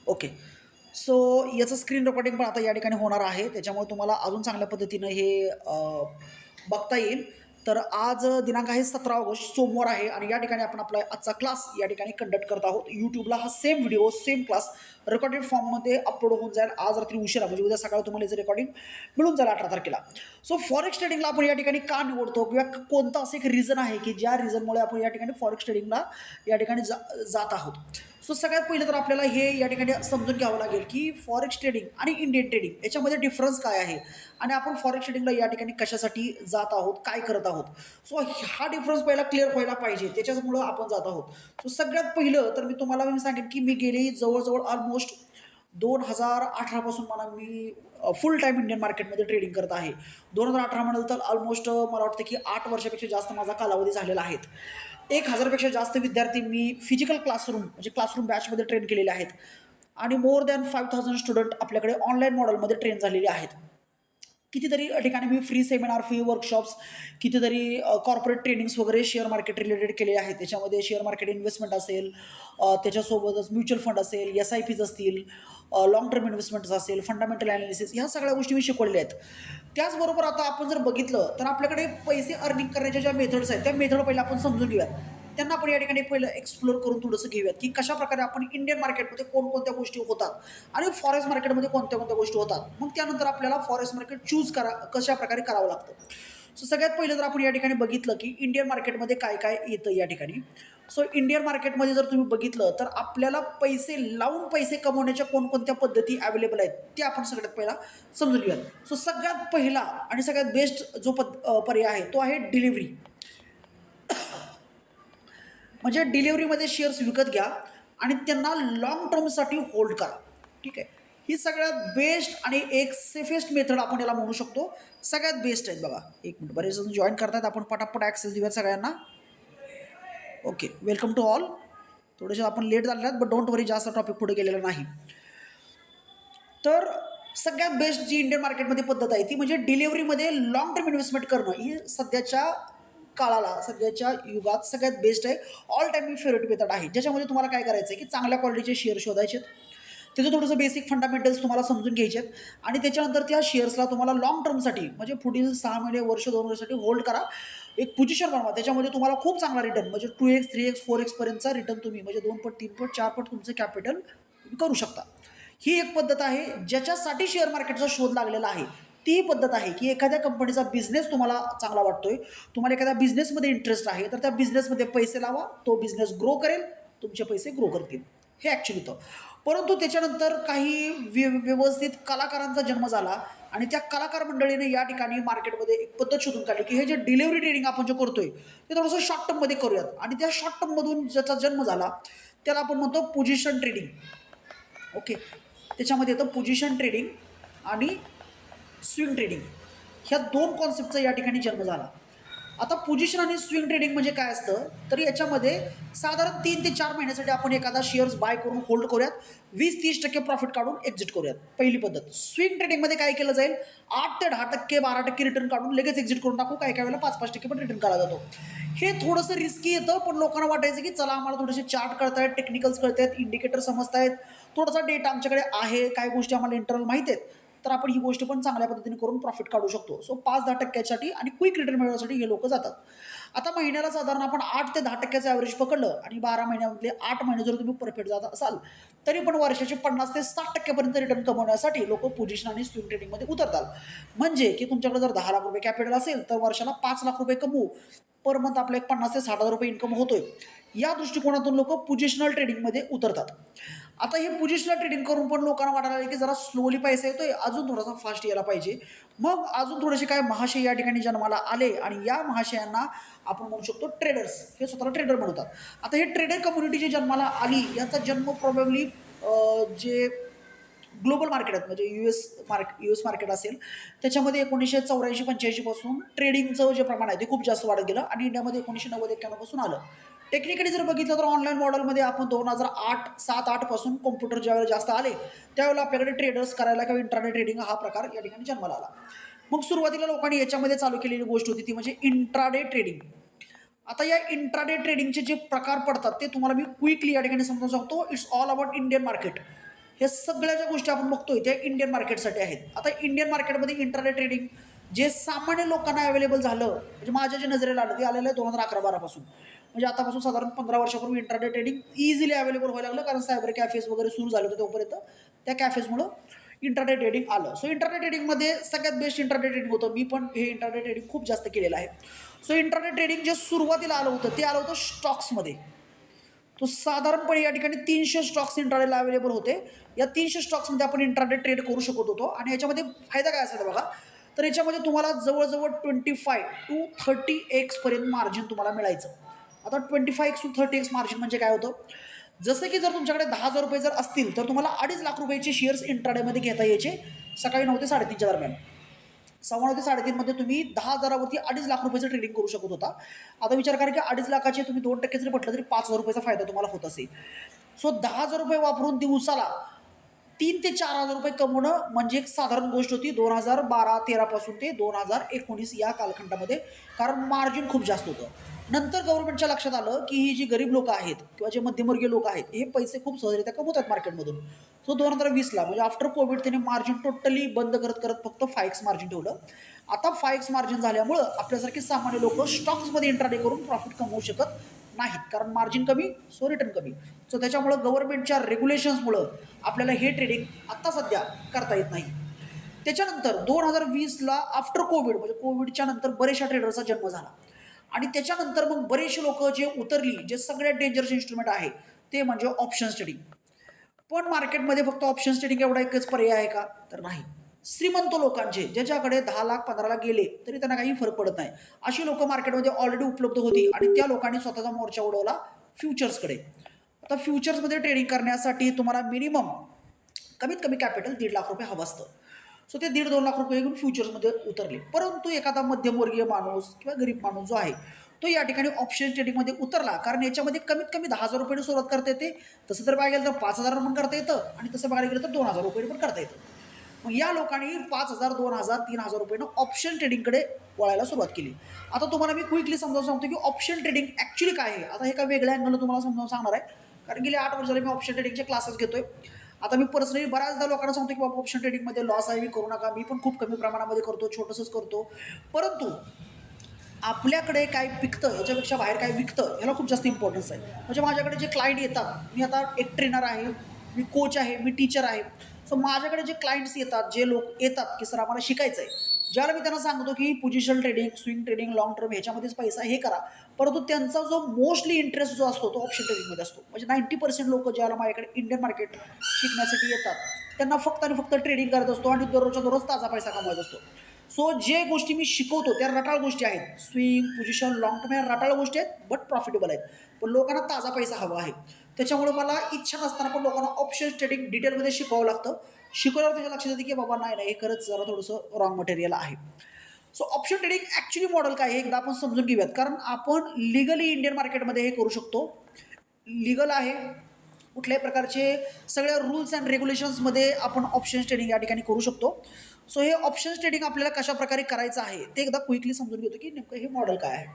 Okay. So याचं screen recording पण आता या ठिकाणी होणार आहे. त्याच्यामुळे तुम्हाला अजून चांगल्या पद्धतीनं हे बघता येईल. तर आज दिनांक आहे 17 ऑगस्ट सोमवार आहे आणि या ठिकाणी आपण आपला आजचा क्लास या ठिकाणी कंडक्ट करत आहोत. YouTubeला हा same video, same class recorded फॉर्ममध्ये अपलोड होऊन जाईल आज रात्री उशिरा, म्हणजे उद्या सकाळी तुम्हाला याचं रेकॉर्डिंग मिळून जाईल 18 तारखेला. सो फॉरेक्स ट्रेडिंगला आपण या ठिकाणी का निवडतो किंवा कोणतं असं एक रिझन आहे की ज्या रिझनमुळे आपण या ठिकाणी फॉरेक्स ट्रेडिंगला या ठिकाणी जात आहोत. सो सगळ्यात पहिलं तर आपल्याला हे या ठिकाणी समजून घ्यावं लागेल की फॉरेक्स ट्रेडिंग आणि इंडियन ट्रेडिंग याच्यामध्ये डिफरन्स काय आहे आणि आपण फॉरेक्स ट्रेडिंगला या ठिकाणी कशासाठी जात आहोत, काय करत आहोत. सो हा डिफरन्स पहिला क्लिअर व्हायला पाहिजे, त्याच्यामुळं आपण जात आहोत. सो सगळ्यात पहिलं तर मी सांगेन की मी गेली जवळजवळ ऑलमोस्ट 2018 पासून मी फुल टाईम इंडियन मार्केटमध्ये ट्रेडिंग करत आहे. 2018 म्हणाल तर ऑलमोस्ट मला वाटतं की 8 वर्षापेक्षा जास्त माझा कालावधी झालेला आहे. 1000पेक्षा जास्त विद्यार्थी मी फिजिकल क्लासरूम म्हणजे क्लासरूम बॅचमध्ये ट्रेन केलेले आहेत आणि मोर दॅन 5000 स्टुडंट आपल्याकडे ऑनलाईन मॉडेलमध्ये ट्रेन झालेले आहेत. कितीतरी ठिकाणी मी फ्री सेमिनार, फ्री वर्कशॉप्स, कितीतरी कॉर्पोरेट ट्रेनिंग्स वगैरे शेअर मार्केट रिलेटेड केले आहेत. त्याच्यामध्ये शेअर मार्केट इन्व्हेस्टमेंट असेल, त्याच्यासोबतच म्युच्युअल फंड असेल, SIPs असतील, लाँग टर्म इन्व्हेस्टमेंट्स असेल, फंडामेंटल ॲनालिसिस, ह्या सगळ्या गोष्टी मी शिकवलेल्या आहेत. त्याचबरोबर आता आपण जर बघितलं तर आपल्याकडे पैसे अर्निंग करण्याच्या ज्या मेथड्स आहेत त्या मेथड पहिला आपण समजून घेऊयात. त्यांना आपण या ठिकाणी पहिलं एक्सप्लोर करून थोडंसं घेऊयात की कशाप्रकारे आपण इंडियन मार्केटमध्ये कोणकोणत्या गोष्टी होतात आणि फॉरेक्स मार्केटमध्ये कोणत्या कोणत्या गोष्टी होतात. मग त्यानंतर आपल्याला फॉरेक्स मार्केट चूज कशा प्रकारे करावं लागतं. सो सगळ्यात पहिलं जर आपण या ठिकाणी बघितलं की इंडियन मार्केटमध्ये काय काय येतं या ठिकाणी. सो इंडियन मार्केटमध्ये जर तुम्ही बघितलं तर आपल्याला पैसे लावून पैसे कमवण्याच्या कोणकोणत्या पद्धती अवेलेबल आहेत ते आपण सगळ्यात पहिला समजून घेऊयात. सो सगळ्यात पहिला आणि सगळ्यात बेस्ट जो पर्याय आहे तो आहे डिलिव्हरी. म्हणजे डिलिव्हरीमध्ये शेअर्स विकत घ्या आणि त्यांना लाँग टर्मसाठी होल्ड करा. ठीक आहे, ही सगळ्यात बेस्ट आणि एक सेफेस्ट मेथड आपण याला म्हणू शकतो. सगळ्यात बेस्ट आहेत बघा. एक मिनिट, बरेच जण जॉईन करतात, आपण पटापट ॲक्सेस देऊयात सगळ्यांना. Okay, welcome to all. थोडेसे आपण लेट झालेले आहेत, बट डोंट वरी, जास्त टॉपिक पुढे गेलेला नाही. तर सगळ्यात बेस्ट जी इंडियन मार्केटमध्ये पद्धत आहे ती म्हणजे डिलिव्हरीमध्ये लाँग टर्म इन्व्हेस्टमेंट करणं. ही सध्याच्या काळाला, सध्याच्या युगात सगळ्यात बेस्ट आहे. ऑल टाईम मी फेवरेट मेथड आहे, ज्याच्यामध्ये तुम्हाला काय करायचं आहे की चांगल्या क्वालिटीचे शेअर शोधायचे, त्याचं थोडंसं बेसिक फंडामेंटल्स तुम्हाला समजून घ्यायचे आहेत आणि त्याच्यानंतर त्या शेअर्सला तुम्हाला लाँग टर्मसाठी म्हणजे पुढील 6 महिने, वर्ष, 2 वर्षासाठी होल्ड करा. एक पोझिशन बनवा, त्याच्यामध्ये तुम्हाला खूप चांगला रिटर्न म्हणजे 2x, 3x, 4x पर्यंतचा रिटर्न तुम्ही म्हणजे 2 पट, 3 पट, 4 पट तुमचं कॅपिटल करू शकता. ही एक पद्धत आहे ज्याच्यासाठी शेअर मार्केटचा शोध लागलेला आहे. ती पद्धत आहे की एखाद्या कंपनीचा बिझनेस तुम्हाला चांगला वाटतोय, तुम्हाला एखाद्या बिझनेसमध्ये इंटरेस्ट आहे, तर त्या बिझनेसमध्ये पैसे लावा, तो बिझनेस ग्रो करेल, तुमचे पैसे ग्रो करतील. हे ॲक्च्युली होतं. परंतु त्याच्यानंतर काही व्यवस्थित कलाकारांचा जन्म झाला आणि त्या कलाकार मंडळीने या ठिकाणी मार्केटमध्ये एक पद्धत शोधून काढली की हे जे डिलिव्हरी ट्रेडिंग आपण जे करतोय ते थोडंसं शॉर्ट टर्ममध्ये करूयात आणि त्या शॉर्ट टर्ममधून ज्याचा जन्म झाला त्याला आपण म्हणतो पोझिशन ट्रेडिंग. ओके, त्याच्यामध्ये येतं पोझिशन ट्रेडिंग आणि स्विंग ट्रेडिंग. ह्या 2 कॉन्सेप्टचा या ठिकाणी जन्म झाला. आता पोझिशन आणि स्विंग ट्रेडिंग म्हणजे काय असतं, तर याच्यामध्ये साधारण 3 ते 4 महिन्यासाठी आपण एखादा शेअर्स बाय करून होल्ड करूयात, 20-30% प्रॉफिट काढून एक्झिट करूयात. पहिली पद्धत. स्विंग ट्रेडिंगमध्ये काय केलं जाईल, 8 ते 10%, 12% रिटर्न काढून लगेच एक्झिट करून टाकू, काही काही वेळेला 5-5% पण रिटर्न काढला जातो. हे थोडंसं रिस्की येतं, पण लोकांना वाटायचं की चला आम्हाला थोडेसे चार्ट कळतायत, टेक्निकल्स कळतायत, इंडिकेटर समजतायत, थोडासा डेटा आमच्याकडे आहे, काही गोष्टी आम्हाला इंटरनल माहिती आहेत, तर आपण ही गोष्ट पण चांगल्या पद्धतीने करून प्रॉफिट काढू शकतो. सो 5-10% आणि क्विक रिटर्न मिळवण्यासाठी हे लोक जातात. आता महिन्याला साधारण आपण 8 ते 10% ॲव्हरेज पकडलं आणि 12 महिन्यामधले 8 महिने जर तुम्ही परफेक्ट जात असाल तरी पण वर्षाचे 50 ते 60% पर्यंत रिटर्न कमवण्यासाठी लोक पोझिशन आणि स्विंग ट्रेडिंगमध्ये उतरतात. म्हणजे की तुमच्याकडे जर 10 लाख रुपये कॅपिटल असेल तर वर्षाला 5 लाख रुपये कमवू, पर मंथ आपलं एक 50 ते 60 हजार रुपये इन्कम होतोय. या दृष्टिकोनातून लोक पोझिशनल ट्रेडिंगमध्ये उतरतात. आता हे पोझिशनल ट्रेडिंग करून पण लोकांना वाटायला लागले की जरा स्लोली पैसा येतोय, अजून थोडासा फास्ट यायला पाहिजे. मग अजून थोडेसे काय महाशय या ठिकाणी जन्माला आले आणि या महाशयांना आपण म्हणू शकतो ट्रेडर्स. हे स्वतःला ट्रेडर म्हणतात. आता हे ट्रेडर कम्युनिटी जी जन्माला आली याचा जन्म प्रॉबेबली जे ग्लोबल मार्केट आहेत म्हणजे US मार्केट असेल त्याच्यामध्ये 1984-85 पासून ट्रेडिंगचं जे प्रमाण आहे ते खूप जास्त वाढत गेलं आणि इंडियामध्ये 1990-91 पासून आलं. टेक्निकली जर बघितलं तर ऑनलाईन मॉडेलमध्ये आपण 2007-8 पासून कॉम्प्युटर ज्यावेळेला जास्त आले त्यावेळेला आपल्याकडे ट्रेडर्स करायला किंवा इंट्राडे ट्रेडिंग हा प्रकार या ठिकाणी जन्माला आला. मग सुरुवातीला लोकांनी याच्यामध्ये चालू केलेली गोष्ट होती ती म्हणजे इंट्राडे ट्रेडिंग. आता या इंट्राडे ट्रेडिंगचे जे प्रकार पडतात ते तुम्हाला मी क्विकली या ठिकाणी समजून सांगतो. It's all about Indian market. हे सगळ्या ज्या गोष्टी आपण बघतोय त्या इंडियन मार्केटसाठी आहेत. आता इंडियन मार्केटमध्ये इंटरनेट ट्रेडिंग जे सामान्य लोकांना अवेलेबल झालं, म्हणजे माझ्या जे नजरेला आलं ते आलेलं आहे 2011-12 पासून. म्हणजे आतापासून साधारण 15 वर्षापूर्वी इंटरनेट ट्रेडिंग इझिली अवेलेबल व्हायला लागलं, कारण सायबर कॅफेज वगैरे सुरू झाले होते तोपर्यंत. त्या कॅफेजमुळं इंटरनेट ट्रेडिंग आलं. सो इंटरनेट ट्रेडिंगमध्ये सगळ्यात बेस्ट इंटरनेट ट्रेडिंग होतं. मी पण हे इंटरनेट ट्रेडिंग खूप जास्त केलेलं आहे. सो इंटरनेट ट्रेडिंग जे सुरुवातीला आलं होतं ते आलं होतं स्टॉक्समध्ये. तो साधारणपणे या ठिकाणी 300 स्टॉक्स इंट्राडेला अवेलेबल होते. या 300 स्टॉक्समध्ये आपण इंट्राडे ट्रेड करू शकत होतो. आणि याच्यामध्ये फायदा काय असायचा बघा, तर याच्यामध्ये तुम्हाला जवळजवळ 25 to 30x पर्यंत मार्जिन तुम्हाला मिळायचं. आता 25 to 30x मार्जिन म्हणजे काय होतं, जसं की जर तुमच्याकडे 10,000 रुपये जर असतील तर तुम्हाला 2.5 लाख रुपयाचे शेअर्स इंट्राडेमध्ये घेता यायचे सकाळी 9 ते 3:30च्या दरम्यान. 9:15 ते 3:30 मध्ये तुम्ही 10,000वरती 2.5 लाख रुपयाचं ट्रेडिंग करू शकत होता. आता विचार करा की 2.5 लाखाचे तुम्ही 2% जरी म्हटलं तरी 5,000 रुपयाचा फायदा तुम्हाला होत असेल. सो 10,000 रुपये वापरून दिवसाला 3 ते 4,000 रुपये कमवणं म्हणजे एक साधारण गोष्ट होती 2012-13 पासून ते 2019 या कालखंडामध्ये, कारण मार्जिन खूप जास्त होतं. नंतर गव्हर्नमेंटच्या लक्षात आलं की ही जी गरीब लोक आहेत किंवा जे मध्यमवर्गीय लोक आहेत हे पैसे खूप सहजरित्या कमवतात मार्केटमधून. सो 2020ला म्हणजे आफ्टर कोविड त्याने मार्जिन टोटली बंद करत करत फक्त 5x मार्जिन ठेवलं. आता 5x मार्जिन झाल्यामुळं आपल्यासारखी सामान्य लोक स्टॉक्समध्ये इंट्राडे करून प्रॉफिट कमवू शकत नाहीत, कारण मार्जिन कमी सो रिटर्न कमी. सो त्याच्यामुळं गव्हर्नमेंटच्या रेग्युलेशन्समुळं आपल्याला हे ट्रेडिंग आत्ता सध्या करता येत नाही. त्याच्यानंतर 2020ला आफ्टर कोविड म्हणजे कोविडच्या नंतर बरेचशा ट्रेडरचा जन्म झाला. आणि त्याच्यानंतर मग बरेचसे लोक जे उतरली, जे सगळ्यात डेंजरस इन्स्ट्रुमेंट आहे ते म्हणजे ऑप्शन्स ट्रेडिंग. पण मार्केटमध्ये फक्त ऑप्शन्स ट्रेडिंग एवढा एकच पर्याय आहे का, तर नाही. श्रीमंत लोकांचे ज्याच्याकडे 10 लाख 15 लाख गेले तरी त्यांना काही फरक पडत नाही, अशी लोक मार्केटमध्ये ऑलरेडी उपलब्ध होती आणि त्या लोकांनी स्वतःचा मोर्चा उडवला फ्युचर्सकडे. आता फ्युचर्समध्ये ट्रेडिंग करण्यासाठी तुम्हाला मिनिमम कमीत कमी कॅपिटल 1.5 लाख रुपये हवं असतं. सो ते 1.5-2 लाख रुपये घेऊन फ्युचर्समध्ये उतरले. परंतु एखादा मध्यमवर्गीय माणूस किंवा गरीब माणूस जो आहे तो या ठिकाणी ऑप्शन ट्रेडिंगमध्ये उतरला, कारण याच्यामध्ये कमीत कमी 10,000 रुपये सुरुवात करता येते. तसं तर बघायला गेलं तर 5,000 पण करता येतं आणि तसं बघायला गेलं तर 2,000 रुपये पण करता येतं. मग या लोकांनी 5,000, 2,000, 3,000 रुपयेनं ऑप्शन ट्रेडिंगकडे वळायला सुरुवात केली. आता तुम्हाला मी क्विकली समजावून सांगतो की ऑप्शन ट्रेडिंग ॲक्च्युली काय आहे. आता एका वेगळ्या अँगलनं तुम्हाला समजावून सांगणार आहे, कारण गेले 8 वर्ष झाले मी ऑप्शन ट्रेडिंगचे क्लासेस घेतोय. आता मी पर्सनली बऱ्याचदा लोकांना सांगतो की बाबा ऑप्शन ट्रेडिंगमध्ये लॉस आहे, मी करू नका. मी पण खूप कमी प्रमाणामध्ये करतो, छोटंसंच करतो. परंतु आपल्याकडे काय पिकतं याच्यापेक्षा बाहेर काय विकतं ह्याला खूप जास्त इम्पॉर्टन्स आहे. म्हणजे माझ्याकडे जे क्लायंट येतात, मी आता एक ट्रेनर आहे, मी कोच आहे, मी टीचर आहे. सो माझ्याकडे जे क्लायंट्स येतात, जे लोक येतात की सर आम्हाला शिकायचं आहे, ज्याला मी त्यांना सांगतो की position trading, swing trading, long term ह्याच्यामध्येच पैसा हे करा, परंतु त्यांचा जो मोस्टली इंटरेस्ट जो असतो तो ऑप्शन ट्रेडिंगमध्ये असतो. म्हणजे 90% लोक ज्याला माझ्याकडे इंडियन मार्केट शिकण्यासाठी येतात त्यांना फक्त आणि फक्त ट्रेडिंग करत असतो आणि दररोजच्या दररोज ताजा पैसा कमवायचा असतो. सो जे गोष्टी मी शिकवतो त्या रटाळ गोष्टी आहेत, स्विंग, पोझिशन, लाँग टर्म ह्या रटाळ गोष्टी आहेत बट प्रॉफिटेबल आहेत. पण लोकांना ताजा पैसा हवा आहे. त्याच्यामुळे मला इच्छा नसताना पण लोकांना ऑप्शन ट्रेडिंग डिटेलमध्ये शिकवावं लागतं. शिकवल्यावर त्याच्या लक्षात येते की बाबा नाही नाही हे खरंच जरा थोडंसं रॉंग मटेरियल आहे. So option trading actually model काय आहे एकदा आपण समजून घेऊयात, कारण आपण लिगली इंडियन मार्केटमध्ये हे करू शकतो. लीगल आहे, कुठल्याही प्रकारचे सगळ्या रूल्स अँड रेग्युलेशन्समध्ये आपण ऑप्शन्स ट्रेडिंग या ठिकाणी करू शकतो. सो हे ऑप्शन्स ट्रेडिंग आपल्याला कशा प्रकारे करायचं आहे ते एकदा क्विकली समजून घेतो की नेमकं हे मॉडेल काय आहे.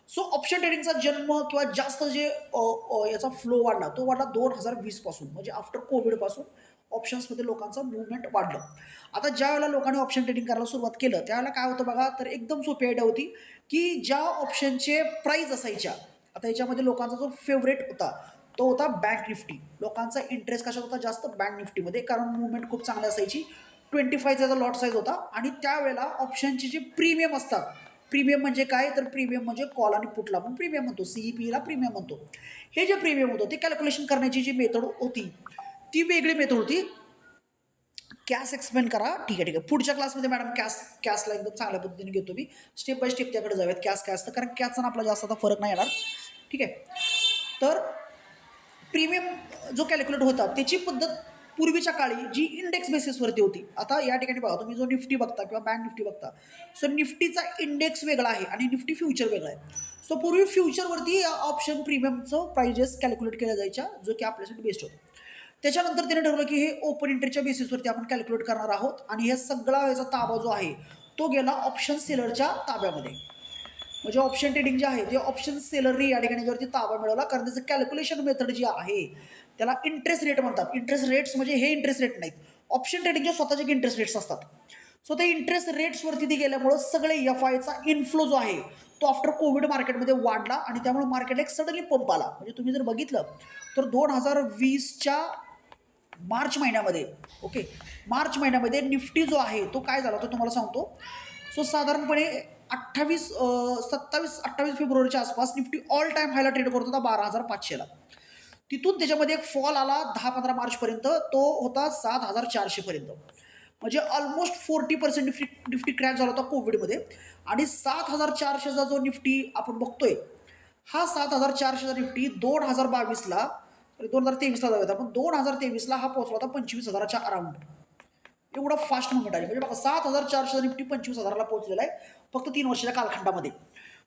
सो ऑप्शन ट्रेडिंगचा जन्म किंवा जास्त जे याचा फ्लो वाढला तो वाढला 2020 पासून, म्हणजे आफ्टर कोविडपासून ऑप्शन्समध्ये लोकांचा मुवमेंट वाढलं. आता ज्या वेळेला लोकांनी ऑप्शन ट्रेडिंग करायला सुरुवात केलं त्यावेळेला काय होतं बघा, तर एकदम सोपी आयडिया होती की ज्या ऑप्शनचे प्राईज असायच्या, आता याच्यामध्ये लोकांचा जो फेवरेट होता तो होता बँक निफ्टी. लोकांचा इंटरेस्ट कशात होता जास्त, बँक निफ्टीमध्ये, कारण मुवमेंट खूप चांगली असायची. 25चा लॉट साईज होता आणि त्यावेळेला ऑप्शनचे जे प्रीमियम असतात, प्रीमियम म्हणजे काय, तर प्रीमियम म्हणजे कॉल आणि पुटला आपण प्रीमियम म्हणतो, सीईपीला प्रीमियम म्हणतो. हे जे प्रीमियम होतं ते कॅल्क्युलेशन करण्याची जी मेथड होती ती वेगळी मेथड होती. कॅश एक्सप्लेन करा, ठीक आहे ठीक आहे, पुढच्या क्लासमध्ये मॅडम कॅशला एकदम चांगल्या पद्धतीने घेतो मी, स्टेप बाय स्टेप त्याकडे जाऊयात. कॅश तर कारण कॅशचा आपला जास्त आता फरक नाही येणार, ठीक आहे. तर प्रीमियम जो कॅल्क्युलेट होता त्याची पद्धत पूर्वीच्या काळी जी इंडेक्स बेसिसवरती होती. आता या ठिकाणी बघा तुम्ही जो निफ्टी बघता किंवा बँक निफ्टी बघता, सो निफ्टीचा इंडेक्स वेगळा आहे आणि निफ्टी फ्युचर वेगळा आहे. सो पूर्वी फ्युचरवरती ऑप्शन प्रीमियमचं प्राइजेस कॅल्क्युलेट केल्या जायच्या, जो की आपल्यासाठी बेस्ट होतं. त्याच्यानंतर त्याने ठरवलं की हे ओपन इंटरेस्टच्या बेसिसवरती आपण कॅल्क्युलेट करणार आहोत आणि हे सगळा याचा ताबा जो आहे तो गेला ऑप्शन सेलरच्या ताब्यामध्ये. म्हणजे ऑप्शन ट्रेडिंग जे आहे ते ऑप्शन सेलरनी या ठिकाणी ज्यावरती ताबा मिळवला, कारण त्याचं कॅल्क्युलेशन मेथड जी आहे त्याला इंटरेस्ट रेट म्हणतात. इंटरेस्ट रेट्स म्हणजे हे इंटरेस्ट रेट नाहीत, ऑप्शन ट्रेडिंगचे स्वतःचे इंटरेस्ट रेट्स असतात. सो ते इंटरेस्ट रेट्सवरती ती गेल्यामुळं सगळे एफ आयचा इन्फ्लो जो आहे तो आफ्टर कोविड मार्केटमध्ये वाढला आणि त्यामुळे मार्केटला एक सडनली पंप आला. म्हणजे तुम्ही जर बघितलं तर 2020च्या मार्च महिन्यामध्ये, ओके, मार्च महिन्यामध्ये निफ्टी जो आहे तो काय झाला तो तुम्हाला सांगतो. सो साधारणपणे 27-28 फेब्रुवारीच्या आसपास निफ्टी ऑल टाईम हायला ट्रेड करत होता 12,500ला. तिथून त्याच्यामध्ये एक फॉल आला 10-15 मार्चपर्यंत, तो होता 7,400पर्यंत. म्हणजे ऑलमोस्ट 40% निफ्टी क्रॅश झाला होता कोविडमध्ये. आणि 7,400चा जो निफ्टी आपण बघतोय, हा 7,400चा निफ्टी 2022ला 2023ला जाऊया आपण, 2023ला हा पोहोचला होता 25,000च्या अराउंड. एवढा फास्ट मुवमेंट आली. म्हणजे बघा 7,400 निफ्टी 25,000ला पोहोचलेला आहे फक्त 3 वर्षाच्या कालखंडामध्ये.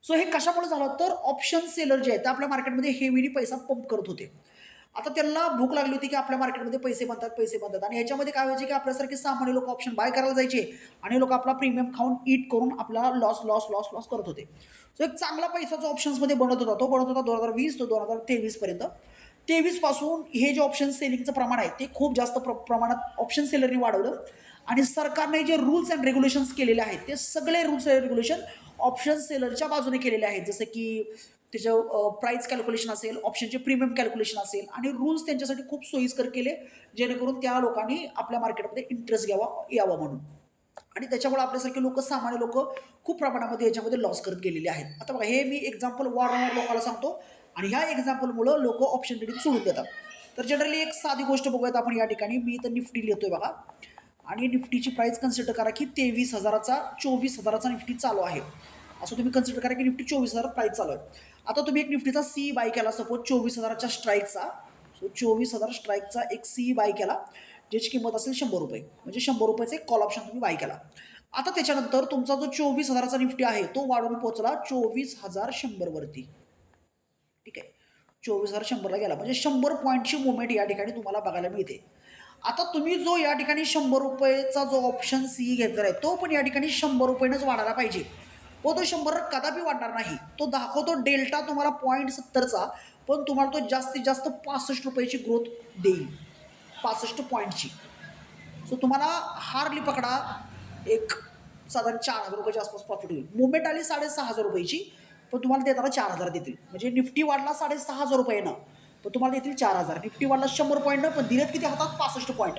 सो हे कशामुळे झालं तर ऑप्शन सेलर जे आहेत ते आपल्या मार्केटमध्ये हेवीली पैसा पंप करत होते. आता त्यांना भूक लागली होती की आपल्या मार्केटमध्ये पैसे बनतात आणि ह्याच्यामध्ये काय व्हायचे की आपल्यासारखे सामान्य लोक ऑप्शन बाय करायला जायचे आणि लोक आपला प्रीमियम खाऊन ईट करून आपला लॉस करत होते. सो एक चांगला पैसा जो ऑप्शन्समध्ये बनत होता तो बनत होता 2020 ते 2023पर्यंत. 23 पासून हे जे ऑप्शन सेलिंगचं प्रमाण आहे ते खूप जास्त प्रमाणात ऑप्शन सेलरनी वाढवलं आणि सरकारने जे रूल्स अँड रेग्युलेशन्स केलेले आहेत ते सगळे रूल्स अँड रेग्युलेशन ऑप्शन सेलरच्या बाजूने केलेले आहेत. जसं की त्याचं प्राईस कॅल्क्युलेशन असेल, ऑप्शनचे प्रीमियम कॅल्क्युलेशन असेल आणि रूल्स त्यांच्यासाठी खूप सोयीस्कर केले जेणेकरून त्या लोकांनी आपल्या मार्केटमध्ये इंटरेस्ट यावा म्हणून. आणि त्याच्यामुळे आपल्यासारखे लोक, सामान्य लोक खूप प्रमाणामध्ये याच्यामध्ये लॉस करत गेलेले आहेत. आता बघा हे मी एक्झाम्पल वारंवार लोकांना सांगतो आणि ह्या एक्झाम्पलमुळं लोक ऑप्शन ट्रेडिंग सोडून देतात. तर जनरली एक साधी गोष्ट बघूयात आपण या ठिकाणी. मी तर निफ्टी लिहितोय बघा आणि निफ्टीची प्राईस कन्सिडर करा की 24,000चा निफ्टी चालू आहे. असं तुम्ही कन्सिडर करा की निफ्टी 24,000 प्राईस चालू आहे. आता तुम्ही एक निफ्टीचा सी बाय केला सपोज 24,000च्या स्ट्राईकचा. सो 24,000 स्ट्राईकचा एक सी बाय केला ज्याची किंमत असेल 100 रुपये. म्हणजे 100 रुपयाचा एक कॉल ऑप्शन तुम्ही बाय केला. आता त्याच्यानंतर तुमचा जो 24,000चा निफ्टी आहे तो वाढून पोहोचला 24,100 वरती. ठीक आहे, 24,100ला गेला म्हणजे 100 पॉईंटची मुवमेंट या ठिकाणी तुम्हाला बघायला मिळते. आता तुम्ही जो या ठिकाणी 100 रुपयेचा जो ऑप्शन सी घेतला आहे तो पण या ठिकाणी 100 रुपयेनंच वाढायला पाहिजे. व तो 100 कदापि वाढणार नाही. तो दाखवतो डेल्टा तुम्हाला 0.70चा, पण तुम्हाला तो जास्तीत जास्त 65 रुपयाची ग्रोथ देईल, 65 पॉईंटची. सो तुम्हाला हार्डली पकडा एक साधारण 4,000 रुपयाच्या आसपास प्रॉफिट होईल. मुवमेंट आली 6,500 रुपयाची, पण तुम्हाला देताना 4,000 देतील. म्हणजे निफ्टी वाढला 6,500 रुपयानं, पण तुम्हाला देतील 4,000. निफ्टी वाढला 100 पॉईंटनं, पण दिलेत किती हातात 65 पॉईंट.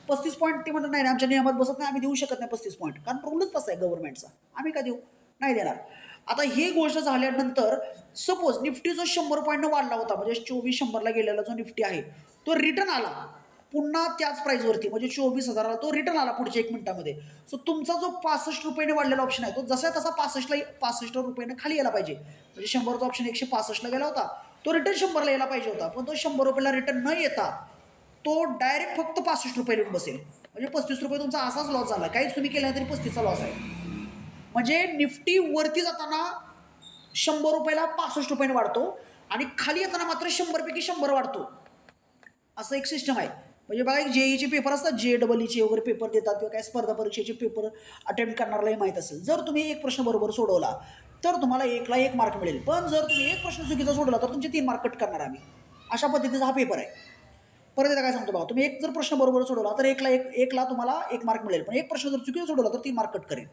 35 पॉईंट ते म्हणतात नाही आमच्या नियमात बसत नाही, आम्ही देऊ शकत नाही 35 पॉईंट, कारण रूलच तसा आहे गव्हर्नमेंटचा, आम्ही का देऊ, नाही देणार. आता ही गोष्ट झाल्यानंतर सपोज निफ्टी जो 100 पॉईंटनं वाढला होता म्हणजे 24,100ला गेलेला जो निफ्टी आहे तो रिटर्न आला पुन्हा त्याच प्राईजवरती म्हणजे 24,000ला तो रिटर्न आला पुढच्या 1 मिनिटामध्ये. सो तुमचा जो 65 रुपयाने वाढलेला ऑप्शन आहे तो जसा तसा 65 रुपयाने खाली यायला पाहिजे. म्हणजे 100चा ऑप्शन 165ला गेला होता, तो रिटर्न 100ला यायला पाहिजे होता, पण तो 100 रुपयाला रिटर्न न येता तो डायरेक्ट फक्त 65 रुपये येऊन बसेल. म्हणजे 35 रुपये तुमचा असाच लॉस झाला, काहीच तुम्ही केला तरी 35चा लॉस आहे. म्हणजे निफ्टी वरती जाताना 100 रुपयाला 65 रुपयाने वाढतो आणि खाली येताना मात्र 100 पैकी 100 वाढतो, असं एक सिस्टम आहे. म्हणजे बघा एक जेईचे पेपर असतात, JEEचे वगैरे पेपर देतात किंवा काय स्पर्धा परीक्षेचे पेपर अटेम्प्ट करणारालाही माहीत असेल. जर तुम्ही एक प्रश्न बरोबर सोडवला तर तुम्हाला 1ला 1 मार्क मिळेल, पण जर तुम्ही एक प्रश्न चुकीचा सोडवला तर तुमचे 3 मार्क कट करणार आम्ही. अशा पद्धतीचा हा पेपर आहे. परत एकदा काय सांगतो बघा, तुम्ही एक जर प्रश्न बरोबर सोडवला तर 1ला तुम्हाला 1 मार्क मिळेल, पण एक प्रश्न जर चुकीचा सोडवला तर 3 मार्क कट करेल.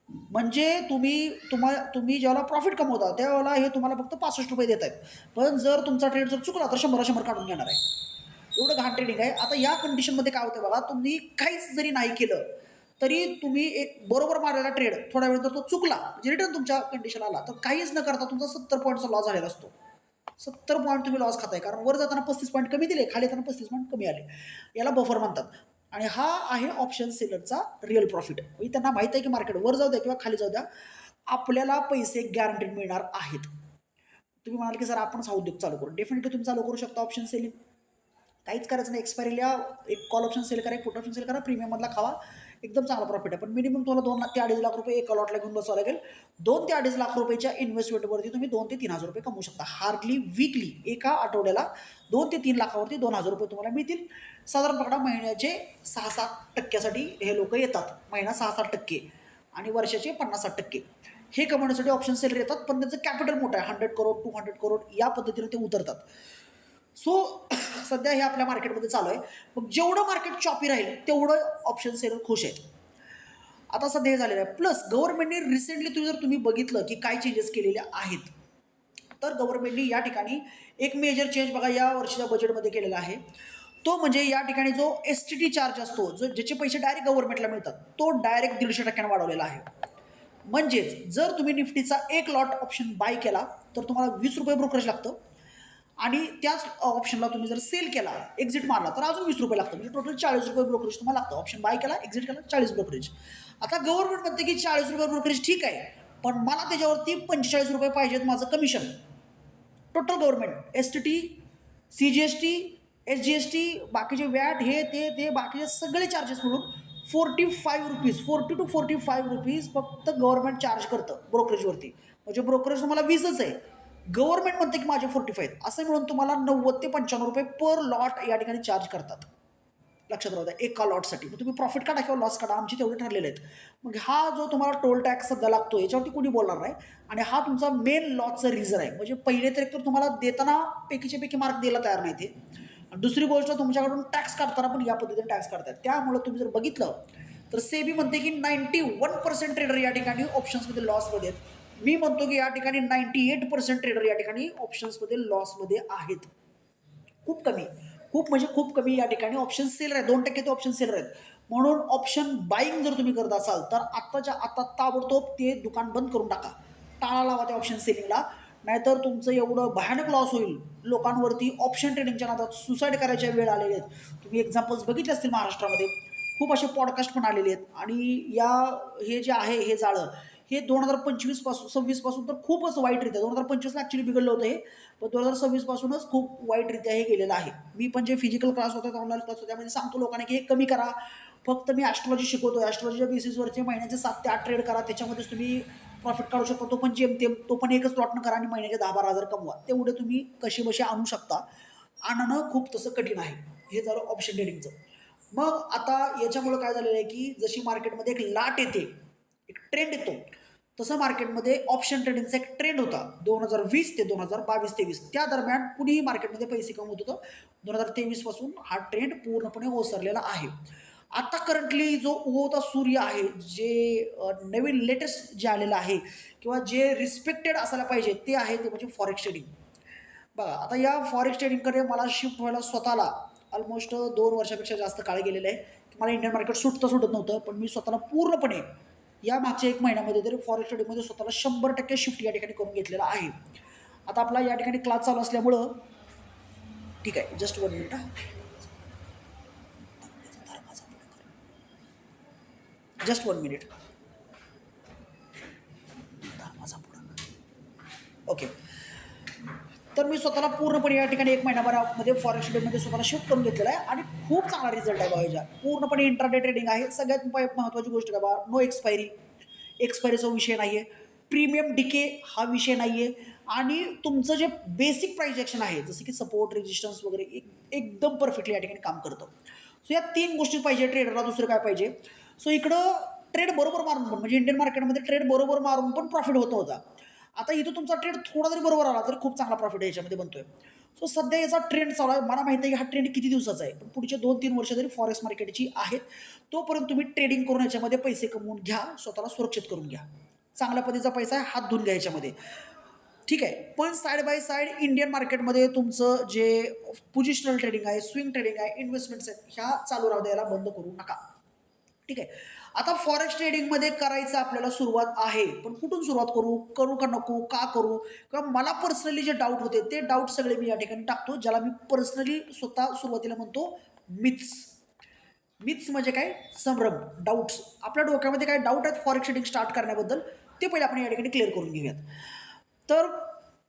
म्हणजे तुम्ही ज्यावेळेला प्रॉफिट कमवता त्यावेळेला हे तुम्हाला फक्त 65 रुपये देत आहेत, पण जर तुमचा ट्रेड जर चुकला तर 100 काढून घेणार आहे. एवढं घाण ट्रेडिंग आहे. आता या कंडिशनमध्ये काय होतं बघा, तुम्ही काहीच जरी नाही केलं तरी तुम्ही एक बरोबर मारलेला ट्रेड थोड्या वेळ जर तो चुकला म्हणजे रिटर्न तुमच्या कंडिशन आला तर काहीच न करता तुमचा 70 पॉईंटचा लॉस झालेला असतो. 70 पॉईंट तुम्ही लॉस खाताय, कारण वर जाताना 35 पॉईंट कमी दिले, खाली येताना 35 पॉईंट कमी आले. याला बफर म्हणतात. आणि हा आहे ऑप्शन सेलरचा रिअल प्रॉफिट. म्हणजे त्यांना माहीत आहे की मार्केट वर जाऊ द्या किंवा खाली जाऊ द्या, आपल्याला पैसे गॅरंटीड मिळणार आहेत. तुम्ही म्हणाल की सर आपणच हा उद्योग चालू करू, डेफिनेटली तुम्ही चालू करू शकता ऑप्शन सेलिंग. काहीच करायचं नाही, एक्सपायरीला एक कॉल ऑप्शन सेल करा, एक पुट ऑप्शन सेल करा, प्रीमियममधला खावा, एकदम चांगला प्रॉफिट आहे. पण मिनिमम तुम्हाला 2 ते 2.5 लाख रुपये एका लॉटला घेऊन बसावं लागेल. 2 ते 2.5 लाख रुपयाच्या इन्व्हेस्टमेंटवरती तुम्ही 2 ते 3,000 रुपये कमवू शकता. हार्डली वीकली एका आठवड्याला 2 ते 3 लाखावरती 2,000 रुपये तुम्हाला मिळतील. साधारण पकडा महिन्याचे 6-7% हे लोक येतात, महिना 6-7% आणि वर्षाचे 50-60%. हे कमवण्यासाठी ऑप्शन सेलर येतात, पण त्यांचं कॅपिटल मोठं आहे, 100 करोड 200 करोड या पद्धतीने ते उतरतात. सो सध्या हे आपल्या मार्केटमध्ये चालू आहे. मग जेवढं मार्केट चॉपी राहील तेवढं ऑप्शन सेलर खुश आहेत. आता सध्या हे झालेलं आहे. प्लस गव्हर्नमेंटने रिसेंटली जर तुम्ही बघितलं की काय चेंजेस केलेले आहेत, तर गव्हर्नमेंटने या ठिकाणी एक मेजर चेंज बघा या वर्षीच्या बजेटमध्ये केलेला आहे. तो म्हणजे या ठिकाणी जो STT चार्ज असतो, जो ज्याचे पैसे डायरेक्ट गव्हर्नमेंटला मिळतात, तो डायरेक्ट 150% वाढवलेला आहे. म्हणजेच जर तुम्ही निफ्टीचा एक लॉट ऑप्शन बाय केला तर तुम्हाला ₹20 ब्रोकरेज लागतं आणि त्याच ऑप्शनला तुम्ही जर सेल केला, एक्झिट मारला तर अजून ₹20 लागतं. म्हणजे टोटल ₹40 ब्रोकरेज तुम्हाला लागतं. ऑप्शन बाय केला, एक्झिट केला, 40 ब्रोकरेज. आता गव्हर्नमेंट म्हणते की ₹40 ब्रोकरेज ठीक आहे, पण मला त्याच्यावरती ₹45 पाहिजेत माझं commission. Total government STT, CGST, SGST, बाकीचे वॅट हे ते बाकीचे सगळे चार्जेस मिळून ₹45 40 to ₹45 फक्त गव्हर्नमेंट चार्ज करतं ब्रोकरेजवरती. म्हणजे ब्रोकरेज तुम्हाला 20च आहे. गव्हर्नमेंट म्हणते की माझे 45 असं मिळून तुम्हाला ₹90 ते ₹95 पर लॉट या ठिकाणी चार्ज करतात. लक्षात राहू द्या एका लॉटसाठी. मग तुम्ही प्रॉफिट काढा किंवा लॉस काढा, आमचे तेवढे ठरलेले आहेत. मग हा जो तुम्हाला टोल टॅक्स सध्या लागतो याच्यावरती कोणी बोलणार नाही आणि हा तुमचा मेन लॉसचा रिझन आहे. म्हणजे पहिले तर एकतर तुम्हाला देताना पैकीच्या पैकी मार्क द्यायला तयार नाही ते. आणि दुसरी गोष्ट तुमच्याकडून टॅक्स काढताना पण या पद्धतीने टॅक्स काढतात. त्यामुळे तुम्ही जर बघितलं तर सेबी म्हणते की 91% ट्रेडर या ठिकाणी ऑप्शन्समध्ये लॉसमध्ये आहेत. मी म्हणतो की या ठिकाणी 98% ट्रेडर या ठिकाणी ऑप्शन्समध्ये लॉसमध्ये आहेत. खूप कमी, खूप म्हणजे खूप कमी या ठिकाणी ऑप्शन सेलर आहेत. 2% ते ऑप्शन सेलर आहेत. म्हणून ऑप्शन बाईंग जर तुम्ही करत असाल तर आत्ताच्या आत्ता ताबडतोब ते दुकान बंद करून टाका. टाळा लावा त्या ऑप्शन सेलिंगला. नाहीतर तुमचं एवढं भयानक लॉस होईल. लोकांवरती ऑप्शन ट्रेडिंगच्या नादात सुसाईड करायच्या वेळ आलेले आहेत. तुम्ही एक्झाम्पल्स बघितले असतील महाराष्ट्रामध्ये. खूप असे पॉडकास्ट पण आलेले आहेत आणि हे जे आहे हे जाळं हे 2025 पासून 26 पासून तर खूपच वाईटरित्या 2025ला ॲक्च्युली बिघडलं होतं हे, पण 2026 पासूनच खूप वाईटरित्या हे गेलेलं आहे. मी पण जे फिजिकल क्लास होतात, ऑनलाईन क्लास होते, त्यामध्ये सांगतो लोकांना की हे कमी करा. फक्त मी ॲस्ट्रॉलॉजी शिकवतो. ॲस्ट्रॉलॉजीच्या बेसिसवरचे महिन्याचे 7 ते 8 ट्रेड करा. त्याच्यामध्येच तुम्ही प्रॉफिट काढू शकता. तो पण जेमतेम, तो पण एकच लॉटनं करा आणि महिन्याचे 10-12 हजार कमवा. तेवढे तुम्ही कसे बसे आणू शकता. आणणं खूप तसं कठीण आहे. हे झालं ऑप्शन ट्रेडिंगचं. मग आता याच्यामुळं काय झालेलं आहे की जशी मार्केटमध्ये एक लाट येते, एक ट्रेंड येतो, तसं मार्केटमध्ये ऑप्शन ट्रेडिंगचा एक ट्रेंड होता 2020 ते 2022-23 त्या दरम्यान कुणीही मार्केटमध्ये पैसे कमवत होतं. 2023 पासून हा ट्रेंड पूर्णपणे ओसरलेला आहे. आता करंटली जो उगवता सूर्य आहे, जे नवीन लेटेस्ट जे आलेलं आहे किंवा जे रिस्पेक्टेड असायला पाहिजे ते आहे ते म्हणजे फॉरेक्स ट्रेडिंग. बघा आता या फॉरेक्स ट्रेडिंगकडे मला शिफ्ट व्हायला स्वतःला ऑलमोस्ट 2 वर्षापेक्षा जास्त काळ गेलेला आहे. मला इंडियन मार्केट सुटत नव्हतं, पण मी स्वतःला पूर्णपणे या मागच्या 1 महिन्यामध्ये तरी फॉरेक्स ट्रेडिंगमध्ये स्वतःला 100% शिफ्ट या ठिकाणी करून घेतलेला आहे. आता आपला या ठिकाणी क्लास चालू असल्यामुळं ठीक आहे, just 1 minute. Just 1 minute. Okay. तर मी स्वतःला पूर्णपणे या ठिकाणी 1 महिन्याभरामध्ये फॉरेक्स ट्रेडिंगमध्ये स्वतःला शिफ्ट करून घेतलेला आहे आणि खूप चांगला रिझल्ट आहे बघा. पूर्णपणे इंट्राडे ट्रेडिंग आहे. सगळ्यात महत्त्वाची गोष्ट काय बघा, नो एक्सपायरी. एक्सपायरीचा विषय नाही आहे. प्रीमियम डिके हा विषय नाही आहे आणि तुमचं जे बेसिक प्राइस ॲक्शन आहे जसं की सपोर्ट, रेजिस्टन्स वगैरे एकदम परफेक्टली या ठिकाणी काम करतं. सो या 3 गोष्टी पाहिजे ट्रेडरला. दुसरं काय पाहिजे. सो इकडं ट्रेड बरोबर मारून पण म्हणजे इंडियन मार्केटमध्ये ट्रेड बरोबर मारून पण प्रॉफिट होता. आता इथं तुमचा ट्रेड थोडा जरी बरोबर आला तरी खूप चांगला प्रॉफिट याच्यामध्ये बनतोय. सो सध्या याचा ट्रेंड चालू आहे. मला माहिती आहे की हा ट्रेंड किती दिवसाचा आहे, पण पुढचे 2-3 वर्ष तरी फॉरेक्स मार्केटची आहेत. तोपर्यंत तुम्ही ट्रेडिंग करून याच्यामध्ये पैसे कमवून घ्या, स्वतःला सुरक्षित करून घ्या. चांगल्या पद्धतीचा पैसा आहे, हात धुवून घ्या याच्यामध्ये. ठीक आहे. पण साइड बाय साइड इंडियन मार्केटमध्ये तुमचं जे पोझिशनल ट्रेडिंग आहे, स्विंग ट्रेडिंग आहे, इन्व्हेस्टमेंट्स आहेत, ह्या चालू राहू द्यायला बंद करू नका. ठीक आहे. आता फॉरेक्स ट्रेडिंगमध्ये करायचं आपल्याला सुरुवात आहे, पण कुठून सुरुवात करू, करू का नको, का करू, किंवा मला पर्सनली जे डाऊट होते ते डाऊट सगळे मी या ठिकाणी टाकतो, ज्याला मी पर्सनली स्वतः सुरुवातीला म्हणतो मिथ्स. मिथ्स म्हणजे काय, संभ्रम, डाऊट्स. आपल्या डोक्यामध्ये काय डाऊट आहेत फॉरेक्स ट्रेडिंग स्टार्ट करण्याबद्दल, ते पहिले आपण या ठिकाणी क्लिअर करून घेऊयात. तर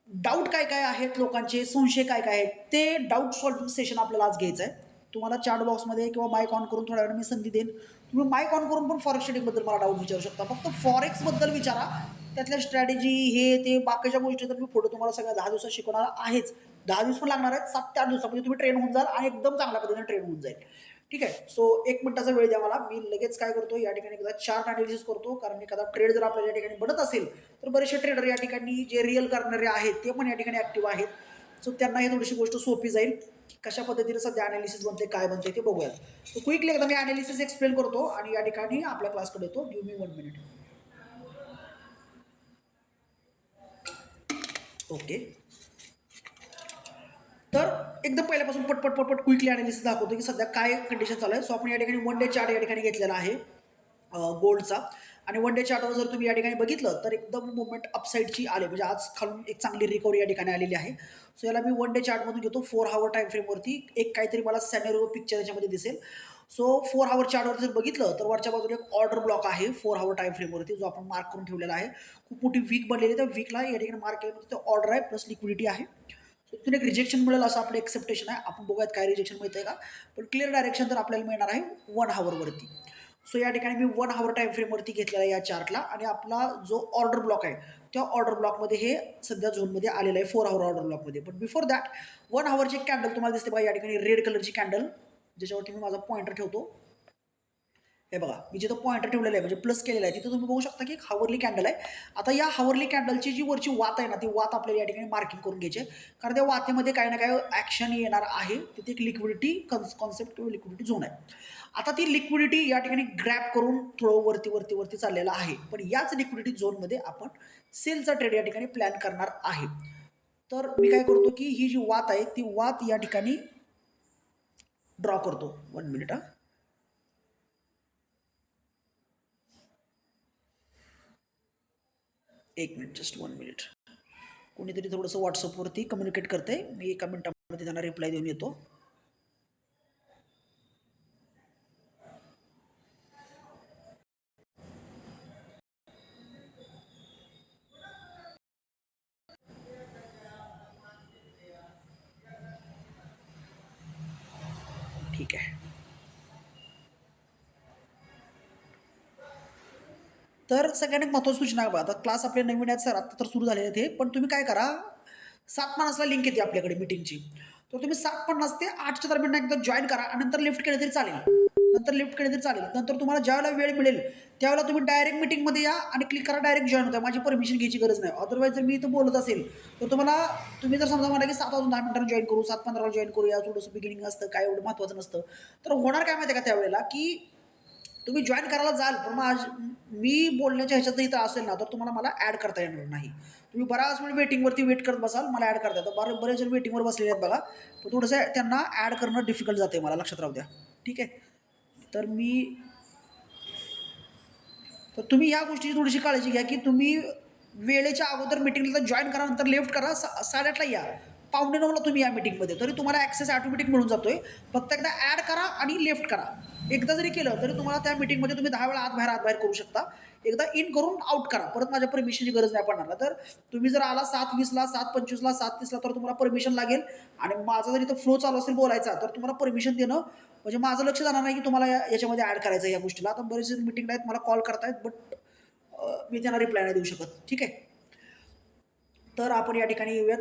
डाऊट काय काय आहेत लोकांचे, संशय काय काय आहेत, ते डाऊट सॉल्विंग सेशन आपल्याला आज घ्यायचं आहे. तुम्हाला चॅट बॉक्समध्ये किंवा माईक ऑन करून थोड्या वेळ मी संधी देईन. तुम्ही माईक ऑन करून पण फॉरेक्स ट्रेडिंगबद्दल मला डाऊट विचारू शकता. फक्त फॉरेक्सबद्दल विचारा. त्यातल्या स्ट्रॅटेजी हे ते बाकीच्या गोष्टी तर मी पुढे तुम्हाला सगळ्या 10 दिवसात शिकवणार आहेच. 10 दिवस पण लागणार आहेत. 7 ते 8 दिवसामध्ये तुम्ही ट्रेन होऊन जाल आणि एकदम चांगल्या पद्धतीने ट्रेन होऊन जाईल. ठीक आहे. सो 1 मिनिटाचा वेळ द्या मला. मी लगेच काय करतो या ठिकाणी एकदा चार्ट अनालिसिस करतो. कारण एखादा ट्रेड जर आपल्याला या ठिकाणी बनत असेल, तर बरेचसे ट्रेडर या ठिकाणी जे रिअल करणारे आहेत, ते पण या ठिकाणी ॲक्टिव्ह आहेत. सो त्यांना ही थोडीशी गोष्ट सोपी जाईल, की कशा पद्धतीने सध्या अनालिसिस बनते, काय बनते ते बघूयात. सो क्विकली एकदा मी अनालिसिस एक्सप्लेन करतो आणि या ठिकाणी आपल्या क्लासकडे येतो. Give me 1 minute. ओके. तर एकदम पहिल्यापासून पटपट पटपट क्विकली अनालिसिस दाखवतो की सध्या काय कंडिशन चालू आहे. सो आपण या ठिकाणी वन डे चार्ट या ठिकाणी घेतलेला आहे गोल्डचा. आणि वन डे चार्टवर जर तुम्ही या ठिकाणी बघितलं तर एकदम मुवमेंट अपसाईडची आले, म्हणजे आज खालून एक चांगली रिकव्हरी या ठिकाणी आलेली आहे. सो याला मी वन डे चार्टमधून घेतो. 4 हावर टाईम फ्रेमवरती एक काहीतरी मला सॅनेरिओ पिक्चर याच्यामध्ये दिसेल. सो 4 हावर चार्टवर जर बघितलं तर वरच्या बाजूला एक ऑर्डर ब्लॉक आहे 4 हावर टाईम फ्रेमवरती, जो आपण मार्क करून ठेवलेला आहे. खूप मोठी वीक बनलेली आहे. त्या वीकला या ठिकाणी मार्क केल्यामध्ये ऑर्डर आहे प्लस लिक्विडिटी आहे. सो तिथून एक रिजेक्शन मिळेल असं आपलं एक्सेप्टेशन आहे. आपण बघूयात काय रिजेक्शन मिळतंय का. पण क्लिअर डायरेक्शन तर आपल्याला मिळणार आहे 1 हावरवरती. सो या ठिकाणी मी 1 हावर टाईम फ्रेमवरती घेतलेला आहे या चार्टला. आणि आपला जो ऑर्डर ब्लॉक आहे त्या ऑर्डर ब्लॉकमध्ये हे सध्या झोनमध्ये आलेलं आहे 4 हावर ऑर्डर ब्लॉकमध्ये. पण बिफोर दॅट 1 हावरची एक कॅन्डल तुम्हाला दिसते बघा या ठिकाणी, रेड कलरची कॅन्डल, ज्याच्यावरती मी माझा पॉइंटर ठेवतो. हे बघा मी जिथं पॉइंटर ठेवलेलं आहे म्हणजे प्लस केलेलं आहे तिथं तुम्ही बघू शकता की एक हावरली कॅन्डल आहे. आता या हावरली कॅन्डलची जी वरची वात आहे ना, ती वात आपल्याला या ठिकाणी मार्किंग करून घ्यायची आहे. कारण त्या वातेमध्ये काही ना काही ॲक्शन येणार आहे. तिथे एक लिक्विडिटी कॉन्सेप्ट किंवा लिक्विडिटी झोन आहे. आता ती लिक्विडिटी या ठिकाणी ग्रॅप करून थोडं वरती वरती वरती चाललेलं आहे. पण याच लिक्विडिटी झोनमध्ये आपण सेलचा ट्रेड या ठिकाणी प्लॅन करणार आहे. तर मी काय करतो की ही जी वात आहे ती वात या ठिकाणी ड्रॉ करतो. 1 मिनिट. 1 minute, just 1 minute. कोणीतरी थोडंसं व्हॉट्सअपवरती कम्युनिकेट करते. मी 1 मिनिटामध्ये त्यांना रिप्लाय देऊन येतो. ठीक आहे. तर सगळ्यांना एक महत्त्वाची सूचना आहे बघा. आता क्लास आपले नवीन आहेत सर, आता तर सुरू झालेले आहेत हे. पण तुम्ही काय करा, 7:50ला लिंक येते आपल्याकडे मीटिंगची. तर तुम्ही 7:50 ते 8च्या दरम्यान एकदा जॉईन करा आणि नंतर लिफ्ट केलं तरी चालेल. नंतर तुम्हाला ज्यावेळेला वेळ मिळेल त्यावेळेला तुम्ही डायरेक्ट मीटिंगमध्ये या आणि क्लिक करा, डायरेक्ट जॉईन होता. माझी परमिशन घ्यायची गरज नाही. अदरवाईज जर मी इथं बोलत असेल तर तुम्ही जर समजा मला की 7 वाजून 10 मिनिटांनी जॉईन करू, 7:15ला जॉईन करूया, थोडंसं बिगिनिंग असतं, काय एवढं महत्त्वाचं नसतं. तर होणार काय माहिती आहे का त्यावेळेला, की तुम्ही जॉईन करायला जाल पण मी बोलण्याच्या ह्याच्यात इथं असेल ना, तर तुम्हाला मला ॲड करता येणार नाही. तुम्ही बराच वेळ वेटिंगवरती वेट करत बसाल, मला ॲड करता येतं. बरेच जण वेटिंगवर बसलेले आहेत बघा. पण थोडंसं त्यांना ॲड करणं डिफिकल्ट जाते, मला लक्षात राहू द्या. ठीक आहे. तर तुम्ही या गोष्टीची थोडीशी काळजी घ्या, की तुम्ही वेळेच्या अगोदर मीटिंगला जॉईन करा, नंतर लेफ्ट करा, 8:30ला या. 8:45ला तुम्ही या मीटिंगमध्ये, तरी तुम्हाला ॲक्सेस ऑटोमॅटिक मिळून जातोय. फक्त एकदा ॲड करा आणि लेफ्ट करा. एकदा जरी केलं तरी तुम्हाला त्या मीटिंगमध्ये तुम्ही 10 वेळा आत बाहेर करू शकता. एकदा इन करून आउट करा. परत माझ्या परमिशनची गरज नाही पडणार. तर तुम्ही जर आला 7:20ला, 7:25ला, 7:30ला तर तुम्हाला परमिशन लागेल. आणि माझा जर इथं फ्लो चालू असेल बोलायचा, तर तुम्हाला परमिशन देणं म्हणजे माझं लक्ष जाणार नाही की तुम्हाला याच्यामध्ये ॲड करायचं या गोष्टीला. आता बरेचसे मीटिंग आहेत, मला कॉल करतायत, बट मी त्यांना रिप्लाय नाही देऊ शकत. ठीक आहे. तर आपण या ठिकाणी येऊयात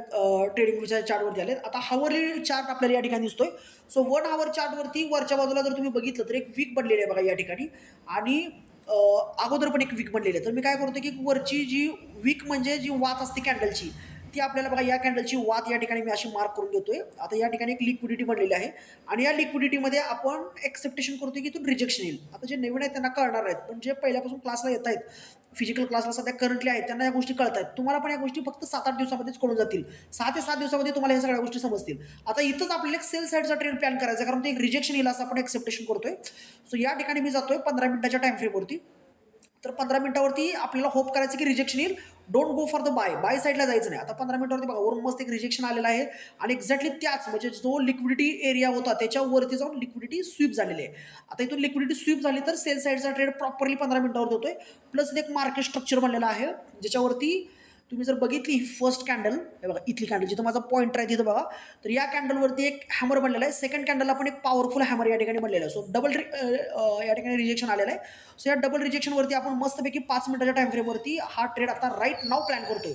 ट्रेडिंग व्ह्यूच्या चार्टवरती आले. आता हावरली चार्ट आपल्याला या ठिकाणी दिसतोय. सो 1 हावर चार्टवरती वरच्या बाजूला जर तुम्ही बघितलं तर एक वीक बनलेली आहे बघा या ठिकाणी. आणि अगोदर पण एक वीक बनलेली आहे. तर मी काय करतो की वरची जी वीक म्हणजे जी वात असते कॅन्डलची, ती आपल्याला बघा या कॅन्डलची वात या ठिकाणी मी अशी मार्क करून घेतोय. आता या ठिकाणी एक लिक्विडिटी बनलेली आहे आणि या लिक्विडिटीमध्ये आपण एक्सेप्टेशन करतोय की इथून रिजेक्शन येईल. आता जे नवीन आहेत त्यांना कळणार आहेत, पण जे पहिल्यापासून क्लासला येत आहेत, फिजिकल क्लासला सध्या करंटली आहेत, त्यांना या गोष्टी कळत आहेत. तुम्हाला पण या गोष्टी फक्त 7-8 दिवसामध्येच कळून जातील. 6 ते 7 दिवसामध्ये तुम्हाला ह्या सगळ्या गोष्टी समजतील. आता इथंच आपल्याला एक सेल साईडचा ट्रेड प्लॅन करायचा आहे, कारण ते एक रिजेक्शन येईल असं आपण एक्सेप्टेशन करतोय. सो या ठिकाणी मी जातोय 15 मिनिटाच्या टाईम फ्रेमवरती. तर 15 मिनिटावरती आपल्याला होप करायचं की रिजेक्शन येईल. Don't go for the by साईडला जायचं नाही. आता 15 मिनिटावरती बघा वरून मस्त एक रिजेक्शन आलेलं आहे आणि एक्झॅक्टली त्याच म्हणजे जो लिक्विडिटी एरिया होता त्याच्यावरती जाऊन लिक्विडिटी स्वीप झालेली आहे. आता इथून लिक्विडिटी स्वीप झाली तर सेल साईडचा ट्रेड प्रॉपरली 15 मिनिटावर होतोय. प्लस एक मार्केट स्ट्रक्चर बनलेलं आहे, ज्याच्यावरती तुम्ही जर बघितली ही फर्स्ट कॅन्डल, हे बघा इथली कॅन्डल जिथं माझा पॉईंटर आहे तिथं बघा, तर या कॅन्डलवरती एक हॅमर बनलेला आहे. सेकंड कॅन्डलला पण एक पॉवरफुल हॅमर या ठिकाणी बनलेला आहे. सो डबल या ठिकाणी रिजेक्शन आलेलं आहे. सो या डबल रिजेक्शनवरती आपण मस्तपैकी 5 मिनिटाच्या टाइम फ्रेमवरती हा ट्रेड आता राईट नाव प्लॅन करतोय.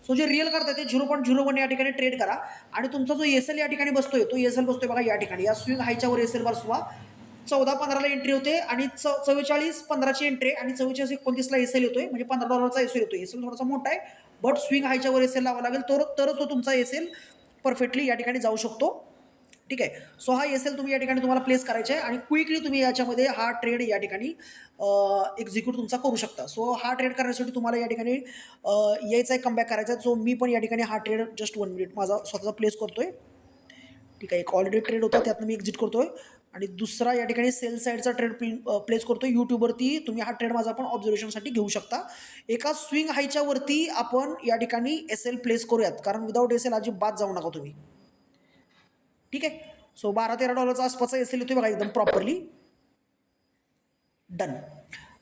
सो जे रिअल करताय ते 0.01 या ठिकाणी ट्रेड करा आणि तुमचा जो एस एल या ठिकाणी बसतोय तो एस एल बसतोय बघा या ठिकाणी, या स्विंग हायच्या वर एस एल बसवा. 14-15ला एंट्री होते आणि 44-15ची एंट्री आणि 44-29ला एस एल येतोय, म्हणजे $15चा एस एल येतोय. एस एल थोडासा मोठा आहे, बट स्विंग हायच्या वर एस एल लावा लागेल, तरच तो तुमचा एस एल परफेक्टली या ठिकाणी जाऊ शकतो. ठीक आहे. सो हा एस एल तुम्ही या ठिकाणी तुम्हाला प्लेस करायचा आहे आणि क्विकली तुम्ही याच्यामध्ये हा ट्रेड या ठिकाणी एक्झिक्यूट तुमचा करू शकता. सो हा ट्रेड करण्यासाठी तुम्हाला या ठिकाणी यायचा आहे, कमबॅक करायचा आहे. सो मी पण या ठिकाणी हा ट्रेड जस्ट 1 मिनिट माझा स्वतःचा प्लेस करतोय. ठीक आहे. एक ऑलरेडी ट्रेड होता, त्यातनं मी एक्झिट करतोय आणि दुसरा या ठिकाणी सेल साईडचा ट्रेड प्लेस करतोय. यूट्यूबवरती तुम्ही हा ट्रेड माझा आपण ऑब्झर्वेशनसाठी घेऊ शकता. एका स्विंग हायच्या वरती आपण या ठिकाणी एस एल प्लेस करूयात, कारण विदाऊट एस एल अजिबात जाऊ नका तुम्ही. ठीक आहे. सो $12-13 आसपासचा एस एल येतोय बघा, एकदम प्रॉपरली डन.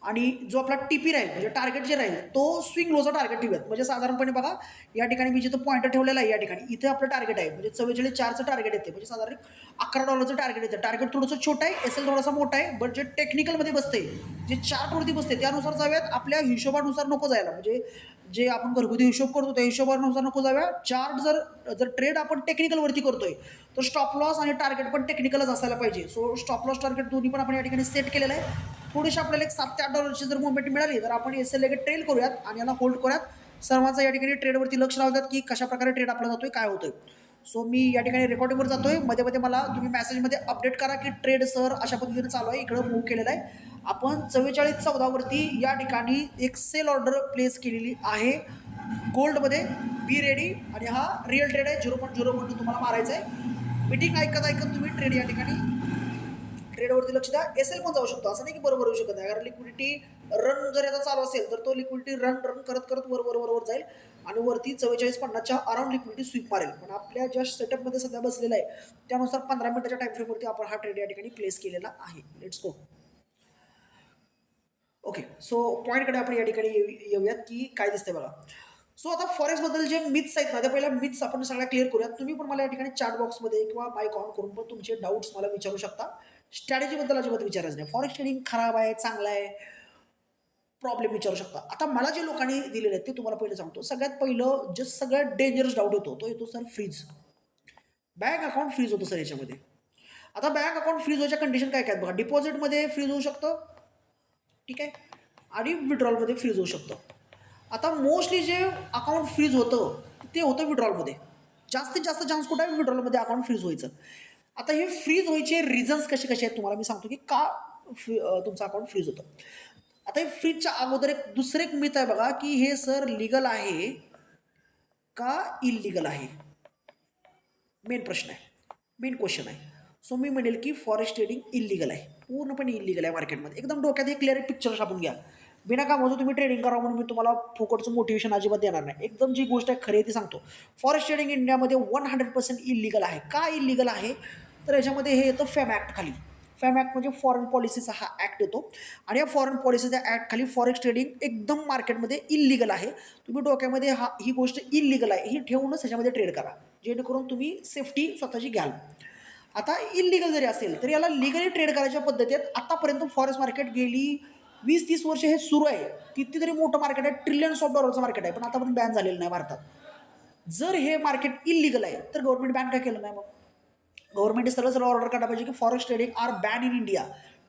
आणि जो आपला टीपी राहील म्हणजे टार्गेट जे राहील तो स्विंग लोचा टार्गेट ठेवूयात. म्हणजे साधारणपणे बघा या ठिकाणी मी जिथं पॉईंटर ठेवलेला आहे या ठिकाणी इथे आपलं टार्गेट आहे, म्हणजे 44.4चं टार्गेट येते, म्हणजे साधारण $11चं टार्गेट येतं. टार्गेट थोडंसं छोटं आहे, एस एल थोडासा मोठा आहे, बट जे टेक्निकलमध्ये बसते, जे चार्टवरती बसते त्यानुसार जाऊयात. आपल्या हिशोबानुसार नको जायला, म्हणजे जे आपण घरगुती हिशोब करतो त्या हिशोबानुसार नको जाऊया. चार्ट जर ट्रेड आपण टेक्निकलवरती करतोय तर स्टॉप लॉस आणि टार्गेट पण टेक्निकलच असायला पाहिजे. सो स्टॉप लॉस टार्गेट दोन्ही पण आपण या ठिकाणी सेट केलेलं आहे. थोडीशी आपल्याला एक $7 ते $8ची जर मुवमेंट मिळाली तर आपण एस एल लगेच ट्रेल करूयात आणि याला होल्ड करूयात. सर्वांचा या ठिकाणी ट्रेडवरती लक्ष लावतात की कशा प्रकारे ट्रेड आपला जातोय, काय होतोय. सो मी या ठिकाणी रेकॉर्डिंगवर जातोय. मध्ये मध्ये मला तुम्ही मेसेजमध्ये अपडेट करा की ट्रेड सर अशा पद्धतीने चालू आहे, इकडं मूव्ह केलेलं आहे. आपण 44-14 वरती या ठिकाणी एक सेल ऑर्डर प्लेस केलेली आहे गोल्डमध्ये. Be ready. आणि हा रिअल ट्रेड आहे, 0.0 तुम्हाला मारायचा आहे. मीटिंग ऐकत ऐकत तुम्ही ट्रेड या ठिकाणी ट्रेडवरती लक्ष द्या. एस एल पण जाऊ शकतो, असं नाही की बरोबर होऊ शकत नाही, कारण लिक्विडिटी रन जर याचा चालू असेल तर तो लिक्विडिटी रन करत करत वर जाईल आणि वरती 44-50च्या अराउंड लिक्विडिटी स्वीप मारेल. पण आपल्या ज्या सेटअपमध्ये सध्या बसलेला आहे त्यानुसार 15 मिनिटाच्या टाइम फ्रेमवरती आपण हा ट्रेड या ठिकाणी प्लेस केलेला आहे. Let's go. ओके. सो पॉईंटकडे आपण या ठिकाणी येऊयात की काय दिसतंय बघा. सो आता फॉरेक्सबद्दल जे मिथ्स आहेत ना, त्या पहिल्या मिथ्स आपण सगळ्या क्लिअर करूयात. तुम्ही पण मला या ठिकाणी चॅट बॉक्समध्ये किंवा माईक ऑन करून पण तुमचे डाऊट्स मला विचारू शकता. स्ट्रॅटेजीबद्दल अजिबात विचारायचं नाही. फॉरेक्स ट्रेडिंग खराब आहे, चांगला आहे, प्रॉब्लेम विचारू शकता. आता मला जे लोकांनी दिलेले आहेत ते तुम्हाला पहिलं सांगतो. सगळ्यात पहिलं जे सगळ्यात डेंजरस डाऊट येतो तो येतो sir freeze. Bank account freeze होतं सर याच्यामध्ये. आता बँक अकाउंट फ्रीज व्हायच्या कंडिशन काय काय बघा. डिपॉझिटमध्ये फ्रीज होऊ शकतं, ठीक आहे, आणि विड्रॉलमध्ये फ्रीज होऊ शकतं. आता मोस्टली जे अकाउंट फ्रीज होतं ते होतं विड्रॉलमध्ये. जास्तीत जास्त चान्स कुठं आहे, विड्रॉलमध्ये अकाउंट फ्रीज व्हायचं. आता हे फ्रीज व्हायचे रिझन्स कसे कसे आहेत तुम्हाला मी सांगतो की का तुमचं अकाउंट फ्रीज होतं. आता हे फ्रीजच्या अगोदर दुसरं एक मिथ आहे बघा की हे सर लिगल आहे का इलिगल आहे. मेन प्रश्न आहे, मेन क्वेश्चन आहे. सो मी म्हणेल की फॉरेक्स ट्रेडिंग इलिगल आहे, पूर्णपणे इलिगल आहे मार्केटमध्ये. एकदम डोक्यात एक क्लिअर पिक्चर छापून घ्या. बिना कामाचं तुम्ही ट्रेडिंग करा म्हणून मी तुम्हाला फुकटचं मोटिवेशन अजिबात देणार नाही. एकदम जी गोष्ट आहे खरी आहे ती सांगतो. फॉरेक्स ट्रेडिंग इंडियामध्ये 100% इलिगल आहे. का इलिगल आहे तर याच्यामध्ये हे येतं फॅम ॲक्ट खाली. फॅम ॲक्ट म्हणजे फॉरेन पॉलिसीचा हा ॲक्ट येतो आणि या फॉरेन पॉलिसीच्या ॲक्ट खाली फॉरेक्स ट्रेडिंग एकदम मार्केटमध्ये इलिगल आहे. तुम्ही डोक्यामध्ये ही गोष्ट इलिगल आहे ही ठेवूनच ह्याच्यामध्ये ट्रेड करा, जेणेकरून तुम्ही सेफ्टी स्वतःची घ्याल. आता इलिगल जरी असेल तरी याला लिगली ट्रेड करायच्या पद्धती आहेत. आतापर्यंत फॉरेक्स मार्केट गेली 20-30 वर्ष हे सुरू आहे. कितीतरी मोठं मार्केट आहे, ट्रिलियन्स ऑफ डॉलरचं मार्केट आहे, पण आतापर्यंत बॅन झालेलं नाही भारतात. जर हे मार्केट इलिगल आहे तर गव्हर्नमेंट बॅन काय केलं नाही. मग गव्हर्नमेंटने सरळ ऑर्डर काढला पाहिजे की forex trading are ban in India,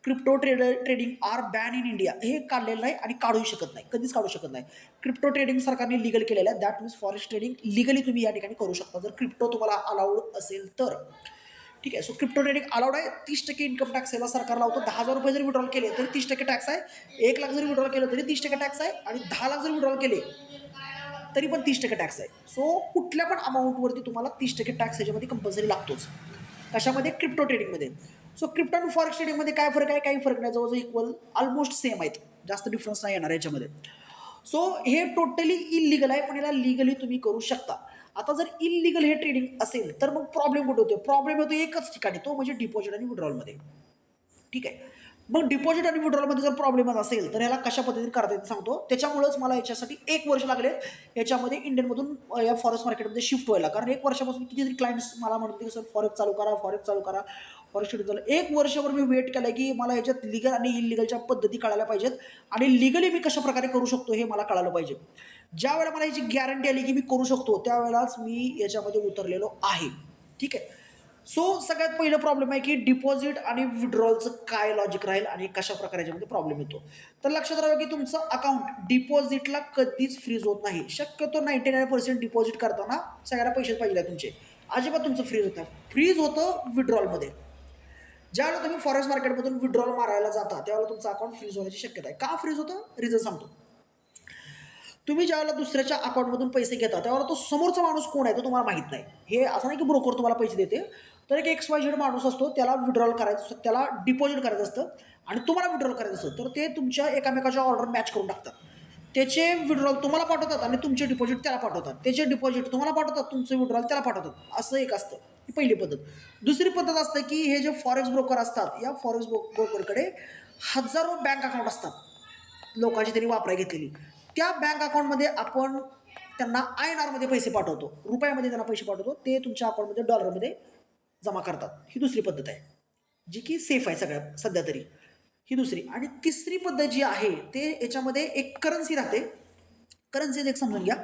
crypto trading are ban in India. हे काढलेलं नाही आणि काढूही शकत नाही, कधीच काढू शकत नाही. क्रिप्टो ट्रेडिंग सरकारने लीगल केलेलं आहे. That means forex trading legally तुम्ही या ठिकाणी करू शकता जर क्रिप्टो तुम्हाला अलाउड असेल तर. ठीक आहे. सो क्रिप्टो ट्रेडिंग अलाउड आहे. 30% इन्कम टॅक्स याला सरकार लावतो. 10,000 रुपये जरी विड्रॉल केले तरी 30% टॅक्स आहे. 1 लाख जरी विड्रॉल केलं तरी 30% टॅक्स आहे आणि 10 लाख जरी विड्रॉल केले तरी पण 30% टॅक्स आहे. सो कुठल्या पण अमाऊंटवरती तुम्हाला 30% टॅक्स ह्याच्यामध्ये कंपल्सरी लागतोच. कशामध्ये, क्रिप्टो ट्रेडिंगमध्ये. सो क्रिप्टो आणि फॉरेक्स ट्रेडिंगमध्ये काय फरक आहे, काही फरक नाही, जवळजवळ इक्वल ऑलमोस्ट सेम आहेत, जास्त डिफरन्स नाही येणार याच्यामध्ये. सो हे टोटली इलिगल आहे, पण याला लिगली तुम्ही करू शकता. आता जर इलिगल हे ट्रेडिंग असेल तर मग प्रॉब्लेम कुठे होतो, प्रॉब्लेम होतो एकच ठिकाणी, तो म्हणजे डिपॉझिट आणि विड्रॉलमध्ये. ठीक आहे. मग डिपॉझिट आणि विड्रॉलमध्ये जर प्रॉब्लेम असेल तर याला कशा पद्धतीने करता येईल सांगतो. त्याच्यामुळेच मला याच्यासाठी 1 वर्ष लागले याच्यामध्ये इंडियनमधून या फॉरेक्स मार्केटमध्ये शिफ्ट व्हायला. कारण 1 वर्षापासून कितीतरी क्लायंट्स मला म्हणते की सर फॉरेक्स चालू करा, फॉरेक्स चालू करा, फॉरेक्स ट्रेडिंग चालू. 1 वर्षभर मी वेट केलं की मला याच्यात लिगल आणि इलिगलच्या पद्धती कळायला पाहिजेत आणि लिगली मी कशा प्रकारे करू शकतो हे मला कळायला पाहिजे. ज्या वेळेला मला याची गॅरंटी आली की मी करू शकतो त्यावेळेलाच मी याच्यामध्ये उतरलेलो आहे. ठीक आहे. सो सगळ्यात पहिलं प्रॉब्लेम आहे की डिपॉझिट आणि विड्रॉलचं काय लॉजिक राहील आणि कशा प्रकारे याच्यामध्ये प्रॉब्लेम येतो. तर लक्षात राहावं की तुमचं अकाउंट डिपॉझिटला कधीच फ्रीज होत नाही. शक्यतो 99% डिपॉझिट करताना सगळ्यांना पैसेच पाहिजे आहे तुमचे. अजिबात तुमचं फ्रीज होत नाही. फ्रीज होतं विड्रॉलमध्ये. ज्यावेळेला तुम्ही फॉरेक्स मार्केटमधून विड्रॉल मारायला जाता त्यावेळेला तुमचं अकाउंट फ्रीज होण्याची शक्यता आहे. का फ्रीज होतं? रिझन सांगतो. तुम्ही ज्यावेळेला दुसऱ्याच्या अकाउंटमधून पैसे घेता त्यावेळेला तो समोरचा माणूस कोण आहे तो तुम्हाला माहीत नाही. हे असं नाही की ब्रोकर तुम्हाला पैसे देते. तर एक XYZ माणूस असतो, त्याला विड्रॉल करायचं असतं, त्याला डिपॉझिट करायचं असतं आणि तुम्हाला विड्रॉल करायचं असतं. तर ते तुमच्या एकामेकाच्या ऑर्डर मॅच करून टाकतात. त्याचे विड्रॉल तुम्हाला पाठवतात आणि तुमचे डिपॉझिट त्याला पाठवतात. त्याचे डिपॉझिट तुम्हाला पाठवतात, तुमचे विड्रॉल त्याला पाठवतात. असं एक असतं. ही पहिली पद्धत. दुसरी पद्धत असते की हे जे फॉरेक्स ब्रोकर असतात, या फॉरेक्स ब्रोकरकडे हजारो बँक अकाउंट असतात. लोकांची त्यांनी वापराय घेतलेली. त्या बँक अकाउंटमध्ये आपण त्यांना INRमध्ये पैसे पाठवतो, रुपयामध्ये त्यांना पैसे पाठवतो, ते तुमच्या अकाउंटमध्ये डॉलरमध्ये जमा करतात. ही दुसरी पद्धत आहे, जी की सेफ आहे सगळ्यात सध्या तरी. ही दुसरी. आणि तिसरी पद्धत जी आहे ते याच्यामध्ये एक करन्सी राहते. करन्सी एक समजून घ्या.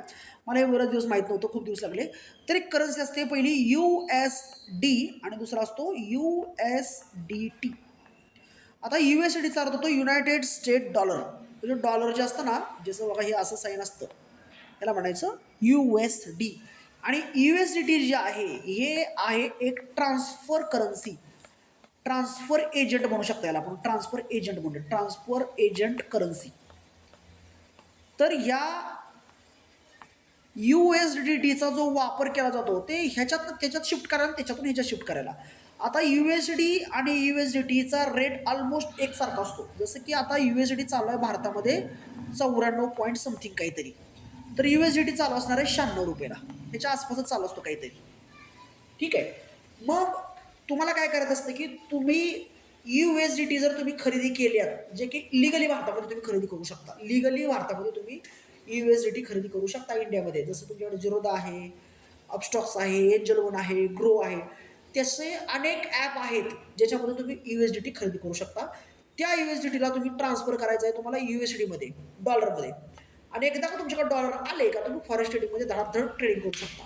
मला हे बरेच दिवस माहीत नव्हतं, खूप दिवस लागले. तर एक करन्सी असते पहिली USD आणि दुसरा असतो USDT. आता USDचा अर्थ होतो युनायटेड स्टेट डॉलर. म्हणजे डॉलर जे असतं ना, जसं बघा हे असं साईन असतं, याला म्हणायचं USD. आणि USDT जे आहे हे आहे एक ट्रान्सफर करन्सी. ट्रान्सफर एजंट म्हणू शकता याला आपण. ट्रान्सफर एजंट म्हणतो. Transfer agent currency. तर या USDTचा जो वापर केला जातो ते ह्याच्यात त्याच्यात शिफ्ट करायला, त्याच्यातून ह्याच्यात शिफ्ट करायला. आता USD आणि USDTचा रेट ऑलमोस्ट एकसारखा असतो. जसं की आता USD चालू आहे भारतामध्ये 94 पॉईंट समथिंग काहीतरी. तर USDT चालू असणार आहे 96 रुपयाला. ह्याच्या आसपासच चालू असतो काहीतरी. ठीक आहे. मग तुम्हाला काय करायचं असतं की तुम्ही USDT जर तुम्ही खरेदी केल्यात, जे की लिगली भारतामध्ये तुम्ही खरेदी करू शकता. लिगली भारतामध्ये तुम्ही USDT खरेदी करू शकता इंडियामध्ये. जसं तुमच्याकडे झिरोदा आहे, अपस्टॉक्स आहे, एंजल वन आहे, ग्रो आहे. तसे अनेक ॲप आहेत ज्याच्यामध्ये तुम्ही USDT खरेदी करू शकता. त्या USDTला तुम्ही ट्रान्सफर करायचं आहे तुम्हाला USDमध्ये, डॉलरमध्ये. आणि एकदा का तुमच्याकडे डॉलर आले का तुम्ही फॉरेक्स ट्रेडिंगमध्ये धडाधड ट्रेडिंग करू शकता.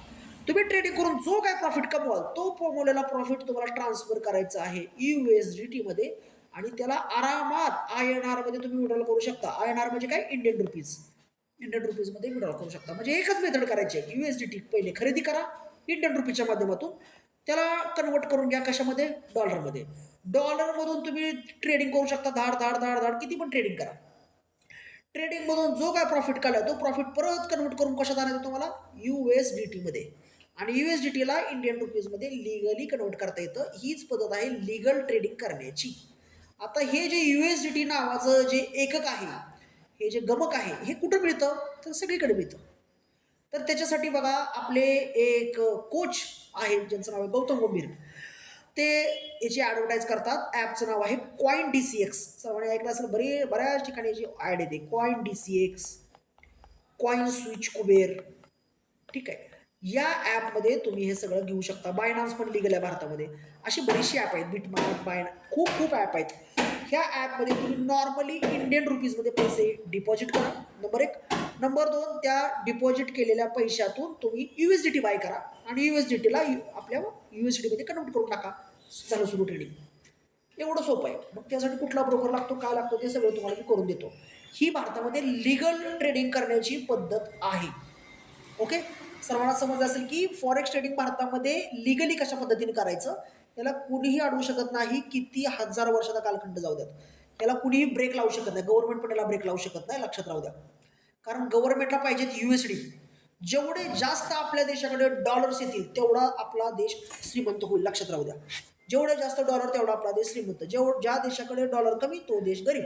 तुम्ही ट्रेडिंग करून जो काय प्रॉफिट कमवाल तो कमवलेला प्रॉफिट तुम्हाला ट्रान्सफर करायचा आहे USDTमध्ये आणि त्याला आरामात INRमध्ये तुम्ही विड्रॉल करू शकता. INR म्हणजे काय? Indian rupees. इंडियन रुपीजमध्ये विड्रॉल करू शकता. म्हणजे एकच मेथड करायची आहे. USDT पहिले खरेदी करा इंडियन रुपीच्या माध्यमातून, त्याला कन्वर्ट करून घ्या कशामध्ये? डॉलरमध्ये. डॉलरमधून तुम्ही ट्रेडिंग करू शकता. धाड धाड धाड धाड किती पण ट्रेडिंग करा. ट्रेडिंगमधून जो काय प्रॉफिट काढला तो प्रॉफिट परत कन्वर्ट करून कशात आणायचं तुम्हाला? USDTमध्ये. आणि USDTला इंडियन रुपीजमध्ये लिगली कन्वर्ट करता येतं. हीच पद्धत आहे लिगल ट्रेडिंग करण्याची. आता हे जे USDT नावाचं जे एकक आहे, हे जे गमक आहे, हे कुठं मिळतं? तर सगळीकडे मिळतं. तर त्याच्यासाठी बघा आपले एक कोच आहेत ज्यांचं नाव आहे गौतम गंभीर. ते याची ॲडव्हर्टाईज करतात. ॲपचं नाव आहे कॉइन DCX. सर्वांनी ऐकलं असेल, बऱ्याच ठिकाणी याची ॲड येते. Coin DCX, coin switch Kuber. ठीक आहे. या ॲपमध्ये तुम्ही हे सगळं घेऊ शकता. बायनान्स पण लीगल आहे भारतामध्ये. अशी बरीचशी ॲप आहेत. बिटमार्क, खूप खूप ॲप आहेत. ह्या ॲपमध्ये तुम्ही नॉर्मली इंडियन रुपीजमध्ये पैसे डिपॉझिट करा, नंबर 1. नंबर 2, त्या डिपॉझिट केलेल्या पैशातून तुम्ही USDT बाय करा आणि USDTला आपल्या USDTमध्ये कन्वर्ट करून टाका. झालं सुरू ट्रेडिंग. एवढं सोपं आहे. मग त्यासाठी कुठला ब्रोकर लागतो, काय लागतो ते सगळं तुम्हाला मी करून देतो. ही भारतामध्ये लिगल ट्रेडिंग करण्याची पद्धत आहे. ओके. सर्वांना समजलं असेल की फॉरेक्स ट्रेडिंग भारतामध्ये लिगली कशा पद्धतीने करायचं. याला कुणीही अडवू शकत नाही. किती हजार वर्षाचा कालखंड जाऊ द्यात, याला कुणीही ब्रेक लावू शकत नाही. गव्हर्नमेंट पण याला ब्रेक लावू शकत नाही. लक्षात राहू द्या. कारण गव्हर्नमेंटला पाहिजेत USD. जेवढे जास्त आपल्या देशाकडे डॉलर्स येतील तेवढा आपला देश श्रीमंत होईल. लक्षात राहू द्या. जेवढे जास्त डॉलर तेवढा आपला देश श्रीमंत. ज्या देशाकडे डॉलर कमी तो देश गरीब.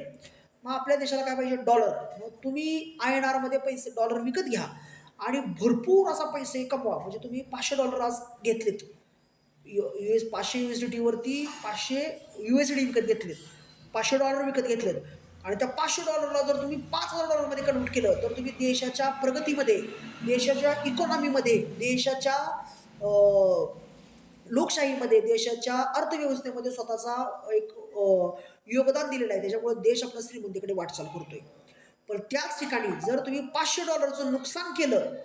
मग आपल्या देशाला काय पाहिजे? डॉलर. मग तुम्ही INRमध्ये पैसे डॉलर विकत घ्या आणि भरपूर असा पैसे कमवा. म्हणजे तुम्ही $500 आज घेतलेत, 500 USDTवरती 500 USD विकत घेतलेत, $500 विकत घेतलेत आणि त्या $500ला जर तुम्ही $5,000मध्ये कन्वर्ट केलं तर तुम्ही देशाच्या प्रगतीमध्ये, देशाच्या इकॉनॉमीमध्ये, देशाच्या लोकशाहीमध्ये, देशाच्या अर्थव्यवस्थेमध्ये स्वतःचा एक योगदान दिलेलं आहे. त्याच्यामुळे देश आपल्या श्रीमंतीकडे वाटचाल करतोय. पण त्याच ठिकाणी जर तुम्ही $500चं नुकसान केलं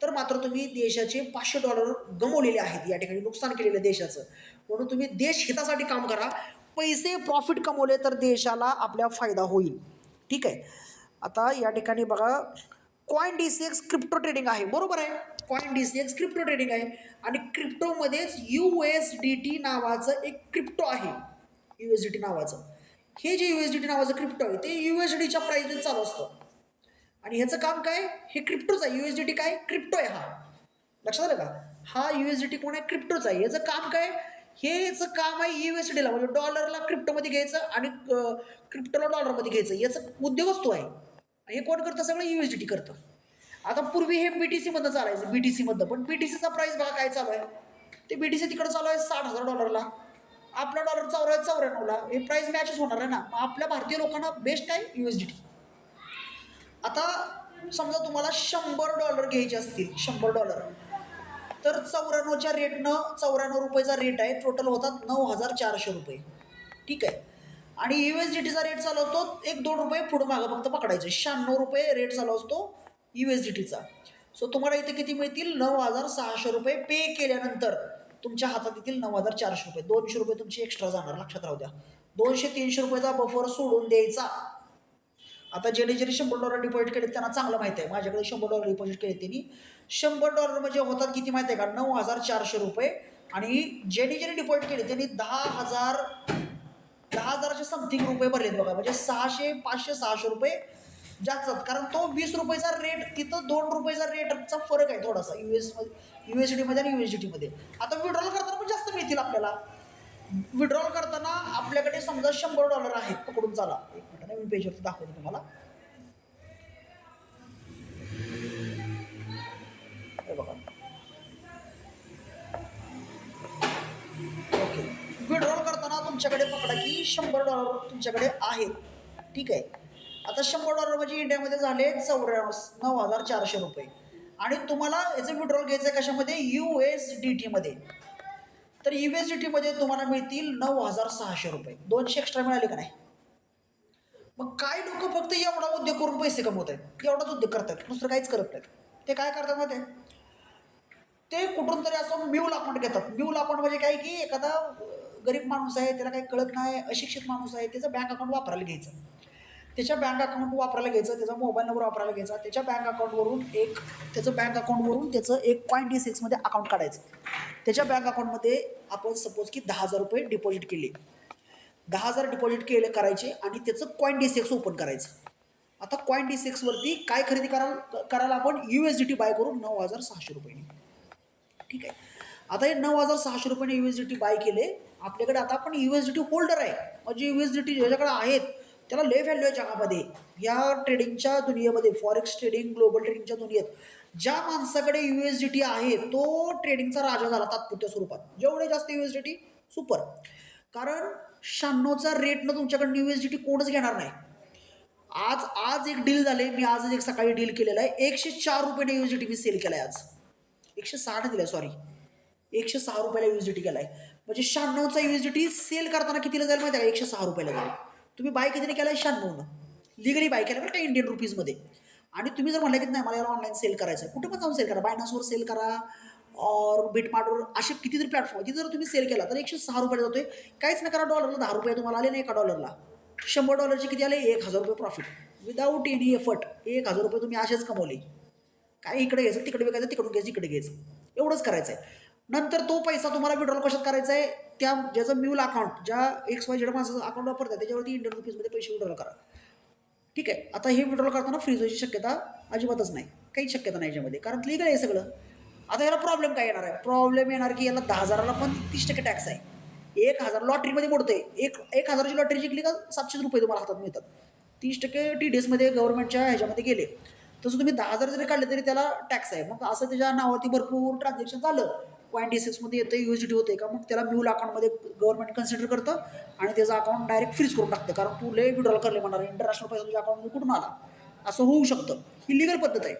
तर मात्र तुम्ही देशाचे $500 गमावलेले आहेत, या ठिकाणी नुकसान केलेलं देशाचं. म्हणून तुम्ही देश हितासाठी काम करा. पैसे प्रॉफिट कमवले तर देशाला आपल्या फायदा होईल. ठीक आहे. आता या ठिकाणी बघा, कॉइन DCX क्रिप्टो ट्रेडिंग आहे, बरोबर आहे. कॉइन DCX क्रिप्टो ट्रेडिंग आहे आणि क्रिप्टोमध्येच USDT नावाचं एक क्रिप्टो आहे. USDT नावाचं, हे जे USDT नावाचं क्रिप्टो आहे ते USDच्या प्राईसने चालू असतं आणि ह्याचं काम काय, हे क्रिप्टोच आहे. USDT काय, क्रिप्टो आहे हा. लक्षात आलं का, हा USDT कोण आहे, क्रिप्टोच आहे. याचं काम काय, हे याचं काम आहे USDला म्हणजे डॉलरला क्रिप्टोमध्ये घ्यायचं आणि क्रिप्टोला डॉलरमध्ये घ्यायचं, याचं उद्योगच तो आहे. हे कोण करतं, सगळं USDT करतं. आता पूर्वी हे BTC मधनं चालायचं, BTC मधनं, पण BTCचा प्राइस बघा काय चालू आहे. ते BTC तिकडे चालू आहे $60,000, आपला डॉलर चालू आहे 94ला. हे प्राइस मॅचच होणार आहे ना. आपल्या भारतीय लोकांना बेस्ट आहे USDT. आता समजा तुम्हाला $100 घ्यायचे असतील, $100, तर 94च्या रेटनं, 94 रुपयेचा रेट आहे, टोटल होतात $9,400. ठीक आहे. आणि USDTचा रेट चालू असतो 1-2 रुपये पुढं मागं फक्त पकडायचे. $96 रेट चालू असतो USDTचा. सो तुम्हाला इथे किती मिळतील, $9,600 पे केल्यानंतर तुमच्या हातात येतील $9,400. $200 तुमचे एक्स्ट्रा जाणार, लक्षात राहू द्या. $200-300 रुपयाचा बफर सोडून द्यायचा. आता ज्याने $100 डिपॉझिट केले त्यांना चांगलं माहिती आहे. माझ्याकडे $100 डिपॉझिट केले त्यांनी. $100 म्हणजे होतात किती माहिती आहे का, $9,400. आणि ज्याने डिपॉझिट केले त्यांनी 10,000चे समथिंग रुपये भरलेत बघा, म्हणजे 600, 500, $600 जास्त. कारण तो 20 रुपयाचा रेट, तिथं 2 रुपयाचा रेटचा फरक आहे थोडासा USDमध्ये आणि USDTमध्ये. आता विड्रॉल करताना पण जास्त मिळतील आपल्याला. विड्रॉल करताना आपल्याकडे समजा $100 आहेत, पकडून चाला. एक मिनिट, नवीन पेजवरती दाखवतो तुम्हाला. हे बघा, ओके. विड्रॉल करताना तुमच्याकडे पकडा की $100 तुमच्याकडे आहेत. ठीक आहे. आता $100 म्हणजे इंडियामध्ये झाले 9,400 आणि तुम्हाला याचं विड्रॉल घ्यायचं आहे कशामध्ये, USDTमध्ये. तर USDTमध्ये तुम्हाला मिळतील $9,600. 200 एक्स्ट्रा मिळाले का नाही. मग काय लोक फक्त एवढा उद्योग करून पैसे कमवत आहेत, एवढाच उद्योग करतात, दुसरं काहीच करत नाहीत. ते काय करतात माहिती आहे, ते कुठून तरी असं म्यूल अकाउंट घेतात. म्यूल अकाउंट म्हणजे काय की एखादा गरीब माणूस आहे, त्याला काही कळत नाही, अशिक्षित माणूस आहे, त्याचं बँक अकाउंट वापरायला घ्यायचं. त्याच्या बँक अकाउंट वापरायला घ्यायचं, त्याचा मोबाईल नंबर वापरायला घ्यायचा, त्याच्या बँक अकाउंटवरून त्याचं एक कॉइन DCXमध्ये अकाउंट काढायचं. त्याच्या बँक अकाउंटमध्ये आपण सपोज की $10,000 डिपॉझिट केले, 10,000 डिपॉझिट करायचे आणि त्याचं कॉइन DCX ओपन करायचं. आता कॉइन DCXवरती काय खरेदी करायला आपण USDT बाय करू $9,600. ठीक आहे. आता हे $9,600 USDT बाय केले आपल्याकडे. आता आपण USDT होल्डर आहे, म्हणजे USDT ज्याच्याकडे आहेत त्याला लय व्हॅल्यू आहे जगामध्ये. या ट्रेडिंगच्या दुनियेमध्ये, फॉरेक्स ट्रेडिंग, ग्लोबल ट्रेडिंगच्या दुनियेत ज्या माणसाकडे USDT आहे तो ट्रेडिंगचा राजा झाला तात्पुरत्या स्वरूपात. जेवढे जास्त USDT सुपर. कारण 96चा रेटनं तुमच्याकडनं USDT कोणच घेणार नाही. आज एक डील झाले, मी आजच एक सकाळी डील केलेला आहे. $104 USDT मी सेल केला आहे आज. 160 दिला, सॉरी, $106 USDT केला आहे. म्हणजे 96चा USDT सेल करताना कितीला जाईल माहिती आहे का, $106 जाईल. तुम्ही बाय कितीने केला आहे, 96नं लिगली बाय केला बरं का, इंडियन रुपीजमध्ये. आणि तुम्ही जर म्हणलं की नाही मला याला ऑनलाईन सेल करायचं आहे, कुठं पण जाऊन सेल करा, बायनान्सवर सेल करा और बिटमार्टवर, असे कितीतरी प्लॅटफॉर्म तिथे जर तुम्ही सेल केला तर $106 जातोय. काहीच नाही करा, डॉलरला $10 तुम्हाला आले नाही एका डॉलरला. $100 किती आले, $1,000 प्रॉफिट विदाऊट एनी एफर्ट. $1,000 तुम्ही असेच कमवले. काय इकडे घ्यायचं, तिकडे विकायचं, तिकडून घ्यायचं, इकडे घ्यायचं, एवढंच करायचं आहे. नंतर तो पैसा तुम्हाला विड्रॉल कशात करायचा आहे, त्या ज्याचं म्यूल अकाउंट, ज्या XYZ माणसाचं अकाउंट वापरतात त्याच्यावरती इंडियन रुपीजमध्ये पैसे विड्रॉल करा. ठीक आहे. आता हे विड्रॉल करताना फ्रीज व्हायची शक्यता अजिबातच नाही, काहीच शक्यता नाही याच्यामध्ये, कारण लीगल आहे सगळं. आता याला प्रॉब्लेम काय येणार आहे, प्रॉब्लेम येणार की याला 10,000ला पण 30% टॅक्स आहे. 1,000 लॉटरीमध्ये मोडते, 1,000ची लॉटरी जिंकली का $700 तुम्हाला हातात मिळतात. 30% TDSमध्ये गव्हर्नमेंटच्या ह्याच्यामध्ये गेले. तसं तुम्ही 10,000 जरी काढले तरी त्याला टॅक्स आहे. मग असं त्याच्या नावावरती भरपूर ट्रान्झॅक्शन झालं, कॉइन DCXमध्ये येतं, USDT होते का, मग त्याला म्यूल अकाउंटमध्ये गव्हर्नमेंट कन्सिडर करतं आणि त्याचं अकाउंट डायरेक्ट फ्रीज करून टाकतं. कारण तू लय विड्रॉल करले म्हणणार, इंटरनॅशनल पैसा तुझ्या अकाउंटमध्ये कुठून आला, असं होऊ शकतं. ही लिगल पद्धत आहे.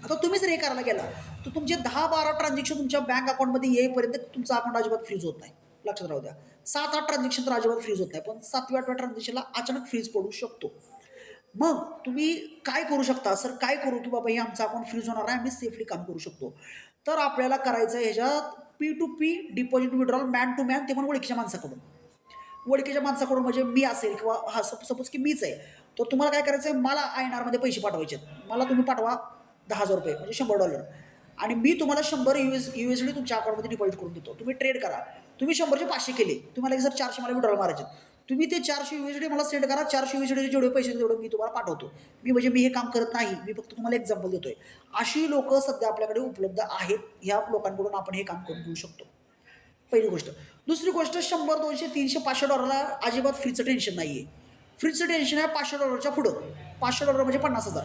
आता तुम्ही जर हे करायला गेला तर तुमचे 10-12 ट्रान्झॅक्शन तुमच्या बँक अकाउंटमध्ये येईपर्यंत तुमचं अकाउंट अजिबात फ्रीज होत नाही, लक्षात राहू द्या. 7-8 ट्रान्झॅक्शन तर अजिबात फ्रीज होत नाही, पण 7व्या-8व्या ट्रान्झॅक्शनला अचानक फ्रीज पडू शकतो. मग तुम्ही काय करू शकता, सर काय करू की बाबा हे आमचं अकाउंट फ्रीज होणार आहे, आम्ही सेफली काम करू शकतो. तर आपल्याला करायचं आहे ह्याच्यात P to P deposit withdrawal man to man, ते पण ओळखीच्या माणसाकडून. ओळखीच्या माणसाकडून म्हणजे मी असेल किंवा हा सपोज की मीच आहे, तर तुम्हाला काय करायचं आहे, मला INR मध्ये पैसे पाठवायचे आहेत. मला तुम्ही पाठवा $10,000 म्हणजे $100, आणि मी तुम्हाला 100 USD तुमच्या अकाउंटमध्ये डिपॉझिट करून देतो. तुम्ही ट्रेड करा. तुम्ही 100चे 500 केले, तुम्हाला जर 400 मला विड्रॉल मारायचे, तुम्ही ते 400 USD मला सेंड करा. 400 USD जेवढे पैसे तेवढे मी तुम्हाला पाठवतो. म्हणजे मी हे काम करत नाही, मी फक्त तुम्हाला एक्झाम्पल देतोय. अशी लोक सध्या आपल्याकडे उपलब्ध आहेत. ह्या लोकांकडून आपण हे काम करून घेऊ शकतो. पहिली गोष्ट. दुसरी गोष्ट, 100, 200, 300, $500 अजिबात फ्रीचं टेन्शन नाही आहे. फ्रीचं टेन्शन आहे $500च्या पुढं. $500 म्हणजे 50,000.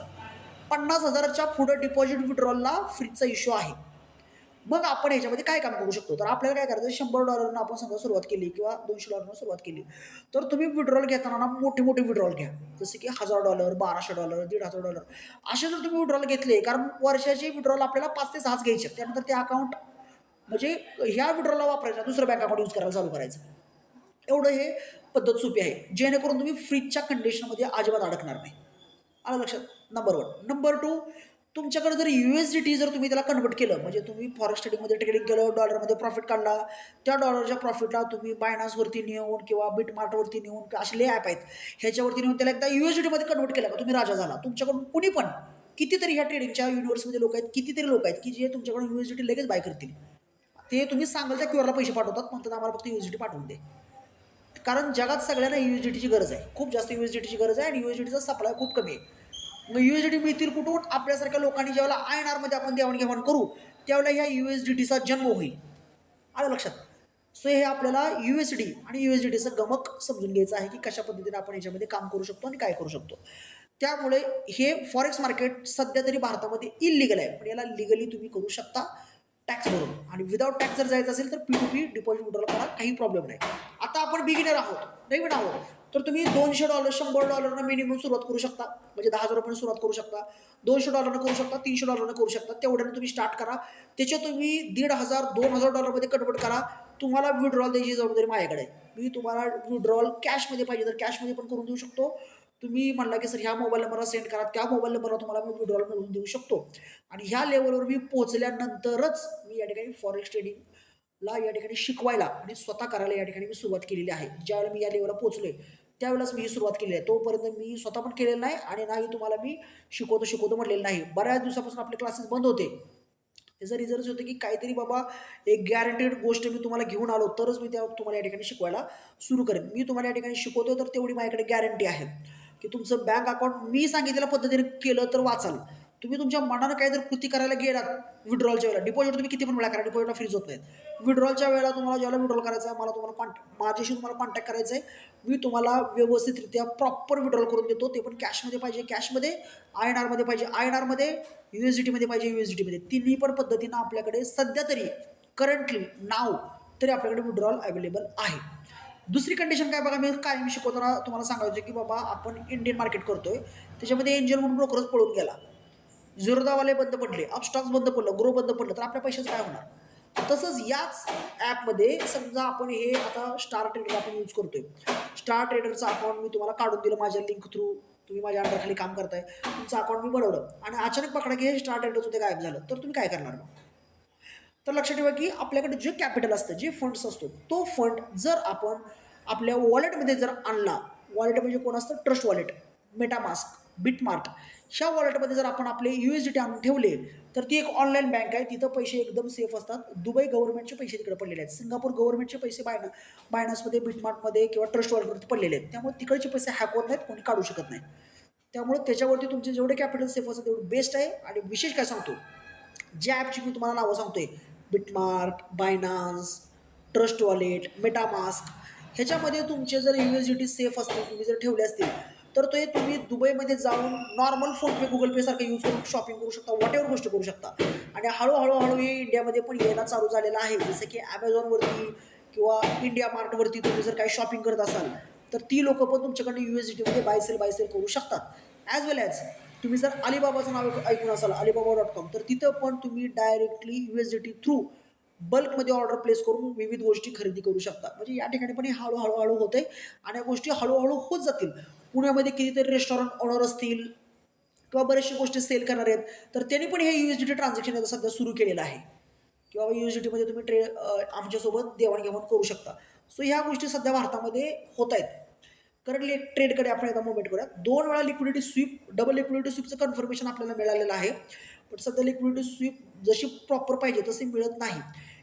50,000च्या पुढं डिपॉझिट विड्रॉलला फ्रीचा इश्यू आहे. मग आपण ह्याच्यामध्ये काय काम करू शकतो, तर आपल्याला काय करायचं, $100 आपण समजा सुरुवात केली किंवा $200 सुरुवात केली, तर तुम्ही विड्रॉल घेताना ना मोठे मोठे विड्रॉल घ्या. जसे की $1,000, $1,200, $1,500 असे जर तुम्ही विड्रॉल घेतले, कारण वर्षाचे विड्रॉल आपल्याला 5 ते 6 घ्यायचे. त्यानंतर ते अकाउंट म्हणजे ह्या विड्रॉलला वापरायचा, दुसरं बँक अकाउंट यूज करायला चालू करायचं. एवढं हे पद्धत सोपी आहे, जेणेकरून तुम्ही फ्रीजच्या कंडिशनमध्ये अजिबात अडकणार नाही. आलं लक्षात? नंबर 1. नंबर 2, तुमच्याकडे जर USDT जर तुम्ही त्याला कन्वर्ट केलं, म्हणजे तुम्ही फॉरेक्स ट्रेडिंगमध्ये ट्रेडिंग केलं, डॉलरमध्ये प्रॉफिट काढला, त्या डॉलरच्या प्रॉफिटला तुम्ही बायनान्सवरती नेऊन किंवा बिटमार्टवरती नेऊन, असे लय ॲप आहेत, ह्याच्यावरती नेऊन त्याला एकदा USDTमध्ये कन्वर्ट केलं का तुम्ही राजा झाला. तुमच्याकडून कुणी पण, कितीतरी ह्या ट्रेडिंगच्या युनिव्हर्समध्ये लोक आहेत, कितीतरी लोक आहेत की जे तुमच्याकडून USDT लगेच बाय करतील. ते तुम्ही सांगाल त्या क्यूआरला पैसे पाठवतात, म्हणतात आम्हाला फक्त USDT पाठवून दे. कारण जगात सगळ्यांना USDTची गरज आहे, खूप जास्त USDTची गरज आहे, आणि USDTचा सप्लाय खूप कमी आहे. मग USDT मिळतील कुठून, आपल्यासारख्या लोकांनी ज्यावेळेला INRमध्ये आपण देवाणघेवाण करू, त्यावेळेला ह्या USDTचा जन्म होईल. आलं लक्षात? सो हे आपल्याला USD आणि USDTचं गमक समजून घ्यायचं आहे की कशा पद्धतीने आपण याच्यामध्ये काम करू शकतो आणि काय करू शकतो. त्यामुळे हे फॉरेक्स मार्केट सध्या तरी भारतामध्ये इलिगल आहे, पण याला लिगली तुम्ही करू शकता टॅक्स भरून. आणि विदाउट टॅक्स जर जायचं असेल तर P2P डिपॉझिट विड्रॉल करा, काही प्रॉब्लेम नाही. आता आपण बिगिनर आहोत, नवीन आहोत, तर तुम्ही $200, $100 मिनिमम सुरुवात करू शकता, म्हणजे $10,000 सुरुवात करू शकता, $200 करू शकता, $300 करू शकता. तेवढ्यानं तुम्ही स्टार्ट करा. त्याच्या तुम्ही $1,500, $2,000 कन्वर्ट करा. तुम्हाला विड्रॉल द्यायची जबाबदारी माझ्याकडे आहे. मी तुम्हाला विड्रॉल कॅशमध्ये पाहिजे तर कॅशमध्ये पण करून देऊ शकतो. तुम्ही म्हणला की सर ह्या मोबाईल नंबरला सेंड करा, त्या मोबाईल नंबरला तुम्हाला मी विड्रॉल मिळवून देऊ शकतो. आणि ह्या लेवलवर मी पोहोचल्यानंतरच मी या ठिकाणी फॉरेक्स ट्रेडिंगला या ठिकाणी शिकवायला आणि स्वतः करायला या ठिकाणी मी सुरुवात केलेली आहे. ज्यावेळेला मी या लेवलला पोहोचलोय त्यावेळेलाच मी ही सुरुवात केली आहे. तोपर्यंत मी स्वतः पण केलेलं नाही आणि नाही तुम्हाला मी शिकवतो म्हटलेलं नाही. बऱ्याच दिवसापासून आपले क्लासेस बंद होते. त्याचा रिझल्ट होतं की काहीतरी बाबा एक गॅरंटेड गोष्ट मी तुम्हाला घेऊन आलो तरच मी त्या तुम्हाला या ठिकाणी शिकवायला सुरू करेन. मी तुम्हाला या ठिकाणी शिकवतो तर तेवढी माझ्याकडे गॅरंटी आहे की तुमचं बँक अकाउंट मी सांगितलेल्या पद्धतीने केलं तर वाचाल. तुम्ही तुमच्या मनानं काही जर कृती करायला गेलात विड्रॉलच्या वेळेला, डिपॉझिट तुम्ही किती पण वेळा करा, डिपॉझिटला फ्रीज होत नाहीत. विड्रॉलच्या वेळेला तुम्हाला ज्यावेळेला विड्रॉल करायचा आहे, मला तुम्हाला माझ्याशी तुम्हाला कॉन्टॅक्ट करायचा आहे. मी तुम्हाला व्यवस्थितरित्या प्रॉपर विड्रॉल करून देतो. ते पण कॅशमध्ये पाहिजे, कॅशमध्ये, INRमध्ये पाहिजे, INRमध्ये, USDTमध्ये पाहिजे, USDTमध्ये. तिन्ही पण पद्धतीनं आपल्याकडे सध्या तरी करंटली नाव तरी आपल्याकडे विड्रॉल अवेलेबल आहे. दुसरी कंडिशन काय बघा, मी कायम शिकवताना तुम्हाला सांगायचं की बाबा आपण इंडियन मार्केट करतोय, त्याच्यामध्ये एंजल म्हणून ब्रोकरच पळून गेला, झिरोदावाले बंद पडले, अपस्टॉक्स बंद पडलं, ग्रो बंद पडलं, तर आपल्या पैशाचं काय होणार. तसंच याच ॲपमध्ये समजा आपण हे आता स्टार ट्रेडर आपण यूज करतोय, स्टार ट्रेडरचं अकाउंट मी तुम्हाला काढून दिलं माझ्या लिंक थ्रू, तुम्ही माझ्या अंडरखाली काम करताय, तुमचं अकाउंट मी बनवलं आणि अचानक पकडा की हे स्टार ट्रेडरचं ते गायब झालं, तर तुम्ही काय करणार मग. तर लक्षात ठेवा की आपल्याकडे जे कॅपिटल असतं, जे फंड्स असतो, तो फंड जर आपण आपल्या वॉलेटमध्ये जर आणला, वॉलेट म्हणजे कोण असतं, ट्रस्ट वॉलेट, मेटामास्क, बिटमार्ट, ह्या वॉलेटमध्ये जर आपण आपले USDT आणून ठेवले तर ती एक ऑनलाईन बँक आहे, तिथं पैसे एकदम सेफ असतात. दुबई गव्हर्नमेंटचे पैसे तिकडे पडलेले आहेत, सिंगापूर गव्हर्नमेंटचे पैसे बायनान्समध्ये, बिटमार्टमध्ये किंवा ट्रस्ट वॉलेटवरती पडलेले आहेत. त्यामुळे तिकडचे पैसे हॅक होत नाहीत, कोणी काढू शकत नाही. त्यामुळे त्याच्यावरती तुमचे जेवढे कॅपिटल सेफ असतं तेवढं बेस्ट आहे. आणि विशेष काय सांगतो, ज्या ॲपची मी तुम्हाला नावं सांगतोय, बिटमार्क, बायनान्स, ट्रस्ट वॉलेट, मेटामास्क, ह्याच्यामध्ये तुमचे जर USDT सेफ असतील, तुम्ही जर ठेवले असतील, तर ते तुम्ही दुबईमध्ये जाऊन नॉर्मल फोनपे, गुगल पे सारखं यूज करून शॉपिंग करू शकता, वॉट एव्हर गोष्टी करू शकता. आणि हळूहळू हे इंडियामध्ये पण यायला चालू झालेलं आहे. जसं की Amazonवरती किंवा इंडिया मार्टवरती तुम्ही जर काही शॉपिंग करत असाल तर ती लोकं पण तुमच्याकडे USDTमध्ये बाय सेल करू शकतात. ॲज वेल ॲज तुम्ही जर अलिबाबाचं नाव ऐकून असाल, Alibaba.com, तर तिथं पण तुम्ही डायरेक्टली USDT थ्रू बल्कमध्ये ऑर्डर प्लेस करून विविध गोष्टी खरेदी करू शकता. म्हणजे या ठिकाणी पण हे हळू होते आणि या गोष्टी हळूहळू होत जातील. पुण्यामध्ये कितीतरी रेस्टॉरंट ओनर असतील किंवा बऱ्याचशा गोष्टी सेल करणार आहेत, तर त्यांनी पण हे USDT ट्रान्झॅक्शन आता सध्या सुरू केलेलं आहे किंवा USDTमध्ये तुम्ही आमच्यासोबत देवाणघेवाण करू शकता. सो ह्या गोष्टी सध्या भारतामध्ये होत आहेत. करंटली एक ट्रेडकडे आपण एकदा मुवमेंट करूया. 2 वेळा लिक्विडिटी स्वीप, डबल लिक्विडिटी स्वीपचं कन्फर्मेशन आपल्याला मिळालेलं आहे. पण सध्या लिक्विडिटी स्वीप जशी प्रॉपर पाहिजे तशी मिळत नाही.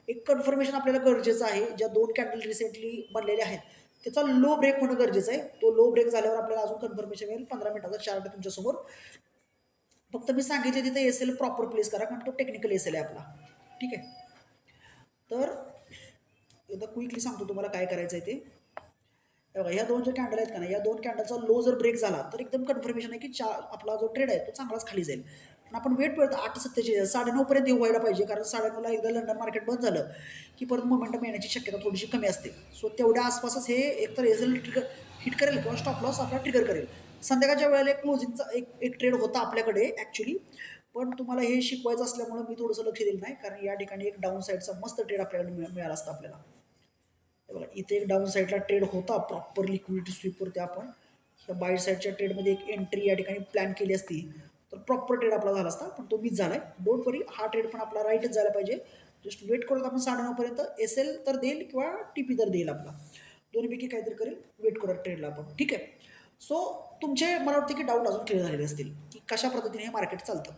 एक कन्फर्मेशन आपल्याला गरजेचं आहे. ज्या 2 कॅन्डल रिसेंटली बनलेले आहेत, त्याचा लो ब्रेक होणं गरजेचं आहे. तो लो ब्रेक झाल्यावर आपल्याला अजून कन्फर्मेशन मिळेल. 15 मिनिटाचा चार्ट तुमच्यासमोर. फक्त मी सांगितले तिथे SL प्रॉपर प्लेस करा, कारण तो टेक्निकल SL आहे आपला. ठीक आहे. तर एकदा क्विकली सांगतो तुम्हाला काय करायचं आहे ते. बघा, ह्या 2 ज्या कॅन्डल आहेत का नाही, या 2 कॅन्डलचा लो जर ब्रेक झाला तर एकदम कन्फर्मेशन आहे की आपला जो ट्रेड आहे तो चांगलाच खाली जाईल. पण आपण वेट करतो 8:47 9:30 पर्यंत व्हायला पाहिजे, कारण 9:30ला एकदा लंडन मार्केट बंद झालं की परत मोमेंटम येण्याची शक्यता थोडीशी कमी असते. सो तेवढ्या आसपासच हे एकतर एजल ट्रिगर हिट करेल किंवा स्टॉप लॉस आपला ट्रिगर करेल. संध्याकाळच्या वेळेला एक क्लोजिंगचा एक ट्रेड होता आपल्याकडे ॲक्च्युली, पण तुम्हाला हे शिकवायचं असल्यामुळे मी थोडंसं लक्ष दिलं नाही, कारण या ठिकाणी एक डाऊन साईडचा मस्त ट्रेड आपल्याकडे मिळाला असता आपल्याला. बघा, इथे एक डाऊन साईडला ट्रेड होता प्रॉपर लिक्विडिटी स्वीपवरती. आपण ह्या बाय साईडच्या ट्रेडमध्ये एक एंट्री या ठिकाणी प्लॅन केली असती तर प्रॉपर ट्रेड आपला झाला असता, पण तो मिस झाला आहे. डोंट वरी, हा ट्रेड पण आपला राईटच जायला पाहिजे. जस्ट वेट करत आपण 9:30 पर्यंत SL तर देईल किंवा TP तर देईल आपला, दोन्हीपैकी काहीतरी करेल. वेट करत ट्रेडला आपण. ठीक आहे. सो तुमचे मला वाटतं की डाऊट अजून क्लिअर झालेले असतील की कशा पद्धतीने हे मार्केट चालतं.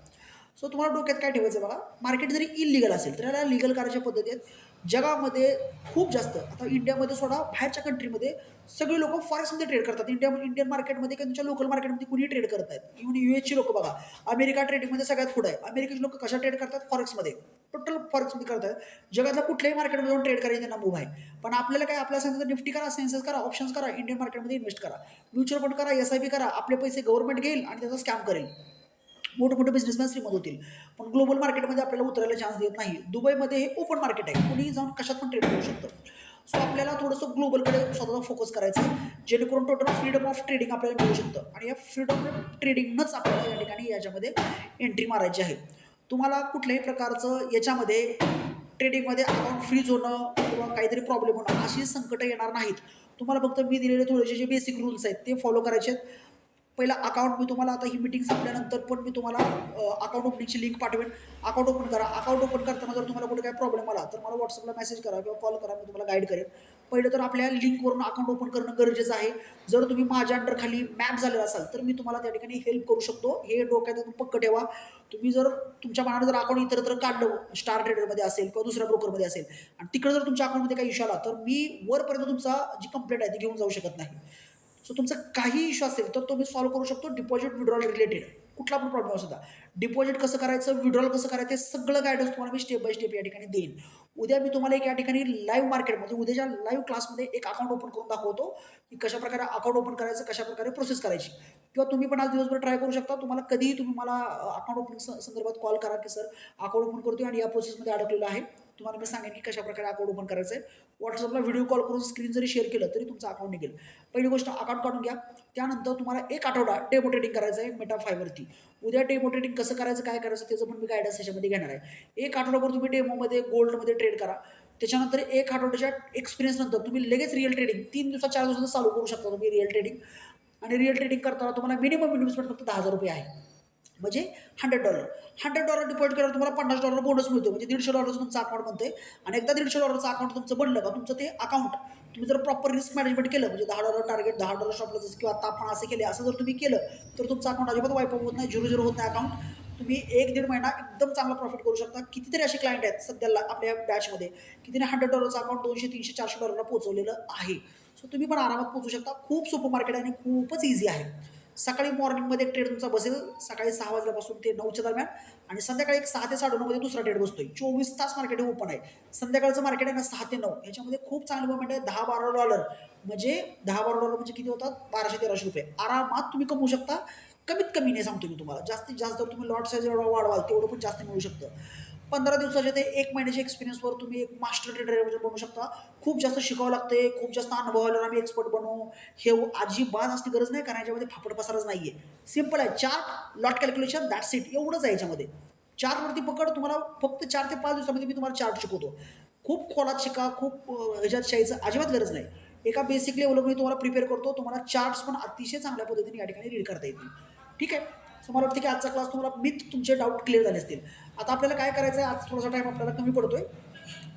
सो तुम्हाला डोक्यात काय ठेवायचं बघा, मार्केट जरी इलिगल असेल तर याला लिगल करायच्या पद्धती आहेत. जगामध्ये खूप जास्त, आता इंडियामध्ये सोडा, बाहेरच्या कंट्रीमध्ये सगळे लोक फॉरेक्समध्ये ट्रेड करतात. इंडियन मार्केटमध्ये किंवा तुमच्या लोकल मार्केटमध्ये कुणी ट्रेड करत आहेत. इव्हन USची लोक बघा, अमेरिका ट्रेडिंगमध्ये सगळ्यात पुढे आहे. अमेरिकेची लोक कशा ट्रेड करतात? फॉरेक्समध्ये. टोटल फॉरेक्समध्ये करतात. जगातल्या कुठल्याही मार्केटमध्ये जाऊन ट्रेड करायचं त्यांना मूव्ह आहे. पण आपल्याला काय, आपल्या सांगितलं निफ्टी करा, सेन्सेस करा, ऑप्शन्स करा, इंडियन मार्केटमध्ये इन्व्हेस्ट करा, म्युच्युअल फंड करा, SIP करा. आपले पैसे गव्हर्नमेंट घेईल आणि त्याचा स्कॅम करेल. मोठे बिझनेसमॅन श्रीमंत होतील. पण ग्लोबल मार्केटमध्ये आपल्याला उतरायला चान्स देत नाही. दुबईमध्ये हे ओपन मार्केट आहे, कुणीही जाऊन कशात पण ट्रेड करू शकतं. सो आपल्याला थोडंसं ग्लोबलकडे स्वतःचा फोकस करायचा आहे, जेणेकरून टोटल फ्रीडम ऑफ ट्रेडिंग आपल्याला मिळू शकतं. आणि या फ्रीडम ऑफ ट्रेडिंगनंच आपल्याला या ठिकाणी याच्यामध्ये एंट्री मारायची आहे. तुम्हाला कुठल्याही प्रकारचं याच्यामध्ये ट्रेडिंगमध्ये अकाउंट फ्रीज होणं किंवा काहीतरी प्रॉब्लेम होणं अशी संकटं येणार नाहीत. तुम्हाला फक्त मी दिलेले थोडेसे जे बेसिक रूल्स आहेत ते फॉलो करायचे आहेत. पहिला अकाउंट मी तुम्हाला, आता ही मीटिंग संपल्यानंतर पण मी तुम्हाला अकाउंट ओपनिंगची लिंक पाठवेन. अकाउंट ओपन करा. अकाउंट ओपन करताना जर तुम्हाला कुठे काही प्रॉब्लेम आला तर मला व्हॉट्सअपला मेसेज करा किंवा कॉल करा, मी तुम्हाला गाईड करेन. पहिलं तर आपल्या लिंकवरून अकाउंट ओपन करणं गरजेचं आहे. जर तुम्ही माझ्या अंडर खाली मॅप झालेला असाल तर मी तुम्हाला त्या ठिकाणी हेल्प करू शकतो. हे डोक्यात पक्क ठेवा. तुम्ही जर तुमच्या मनानं जर अकाउंट इतरत्र काढलं, स्टार ट्रेडरमध्ये असेल किंवा दुसऱ्या ब्रोकरमध्ये असेल, आणि तिकडे जर तुमच्या अकाउंटमध्ये काही इश्यू आला तर मी वरपर्यंत तुमचा जी कंप्लेंट आहे ती घेऊन जाऊ शकत नाही. सो तुमचा काही इश्यू असेल तर तो मी सॉल्व्ह करू शकतो. डिपॉझिट विड्रॉल रिलेटेड कुठला पण प्रॉब्लेम असू द्या, डिपॉझिट कसं करायचं, विड्रॉल कसं करायचं, ते सगळं गायडन्स तुम्हाला मी स्टेप बाय स्टेप या ठिकाणी देईन. उद्या मी तुम्हाला एक या ठिकाणी लाईव्ह मार्केटमध्ये उद्याच्या लाईव्ह क्लासमध्ये एक अकाउंट ओपन करून दाखवतो की कशाप्रकारे अकाउंट ओपन करायचं, कशाप्रकारे प्रोसेस करायची. किंवा तुम्ही पण आज दिवसभर ट्राय करू शकता. तुम्हाला कधीही तुम्ही मला अकाउंट ओपनिंग संदर्भात कॉल करा की सर अकाउंट ओपन करतोय आणि या प्रोसेसमध्ये अडकलेलं आहे. तुम्हाला मी सांगेन की कशाप्रकारे अकाउंट ओपन करायचं आहे. व्हॉट्सअपला व्हिडिओ कॉल करून स्क्रीन जरी शेअर केलं तरी तुमचं अकाउंट निघेल. पहिली गोष्ट अकाउंट काढून घ्या. त्यानंतर तुम्हाला एक आठवडा डेमो ट्रेडिंग करायचं आहे मेटाफायवरती. उद्या डेमो ट्रेडिंग कसं करायचं, काय करायचं त्याचं पण मी गायडन्स त्याच्यामध्ये घेणार आहे. एक आठवडाभर तुम्ही डेमोमध्ये गोल्डमध्ये ट्रेड करा. त्याच्यानंतर एक आठवड्याच्या एक्सपिरियन्सनंतर तुम्ही लगेच रिअल ट्रेडिंग 3 दिवसात 4 दिवसात चालू करू शकता तुम्ही रिअल ट्रेडिंग. आणि रिअल ट्रेडिंग करताना तुम्हाला मिनिमम इन्व्हेस्टमेंट फक्त $10,000 आहे. म्हणजे $100 डिपॉझिट केल्यावर तुम्हाला $50 बोनस मिळतो. म्हणजे $150 तुमचं अकाउंट बनते. आणि एकदा $150 अकाउंट तुमचं बनलं का तुमचं ते अकाउंट तुम्ही जर प्रॉपर रिस्क मॅनेजमेंट केलं, म्हणजे $10 टार्गेट, $10 स्टॉप लॉस, किंवा आता आपण असं केले, असं जर तुम्ही केलं तर तुमचं अकाउंट अजिबात वाईप होत नाही, 0 होत नाही अकाउंट. तुम्ही 1-1.5 महिना एकदम चांगला प्रॉफिट करू शकता. कितीतरी असे क्लायंट आहेत सध्याला आपल्या बॅचमध्ये की तिने $100 अकाउंट $200, $300, $400 पोहोचवलेलं आहे. सो तुम्ही पण आरामात पोहोचू शकता. खूप सोपं मार्केट आहे आणि खूपच इझी आहे. सकाळी मॉर्निंगमध्ये एक ट्रेड तुमचा बसेल सकाळी 6 वाजल्यापासून ते 9च्या दरम्यान, आणि संध्याकाळी एक 6 ते 9:30 मध्ये दुसरा ट्रेड बसतोय. 24 तास मार्केट हे ओपन आहे. संध्याकाळचं मार्केट आहे ना 6 ते 9, याच्यामध्ये खूप चांगली मुवमेंट आहे. $10-12 म्हणजे $10-12 म्हणजे किती होतात, ₹1200-1300 आरामात तुम्ही कमवू शकता. कमीत कमी नाही सांगतो मी तुम्हाला, जास्तीत जास्त जर तुम्ही लॉट साईज एवढा वाढवाल तेवढं पण जास्त मिळू शकतं. 15 दिवसाच्या ते 1 महिन्याच्या एक्सपिरियन्सवर तुम्ही एक मास्टर ट्रेडर बनू शकता. खूप जास्त शिकावं लागते, खूप जास्त अनुभव आल्यावर आम्ही एक्सपर्ट बनवू, हे अजिबात असली गरज नाही, कारण याच्यामध्ये फापड पसारच नाही आहे. सिम्पल आहे. Chart, lot calculation, that's it, एवढंच आहे याच्यामध्ये. चार्टवरती पकड. तुम्हाला फक्त 4 ते 5 दिवसामध्ये मी तुम्हाला चार्ट शिकवतो. खूप खोलात शिका, खूप ह्याच्यात शाहीचं अजिबात गरज नाही. एका बेसिक लेवलवर मी तुम्हाला प्रिपेअर करतो. तुम्हाला चार्ट्स पण अतिशय चांगल्या पद्धतीने या ठिकाणी रीड करता येतील. ठीक आहे. सो मला वाटतं की आजचा क्लास तुम्हाला तुमचे डाऊट क्लिअर झाले असतील. आता आपल्याला काय करायचं आहे, आज थोडासा टाईम आपल्याला कमी पडतोय.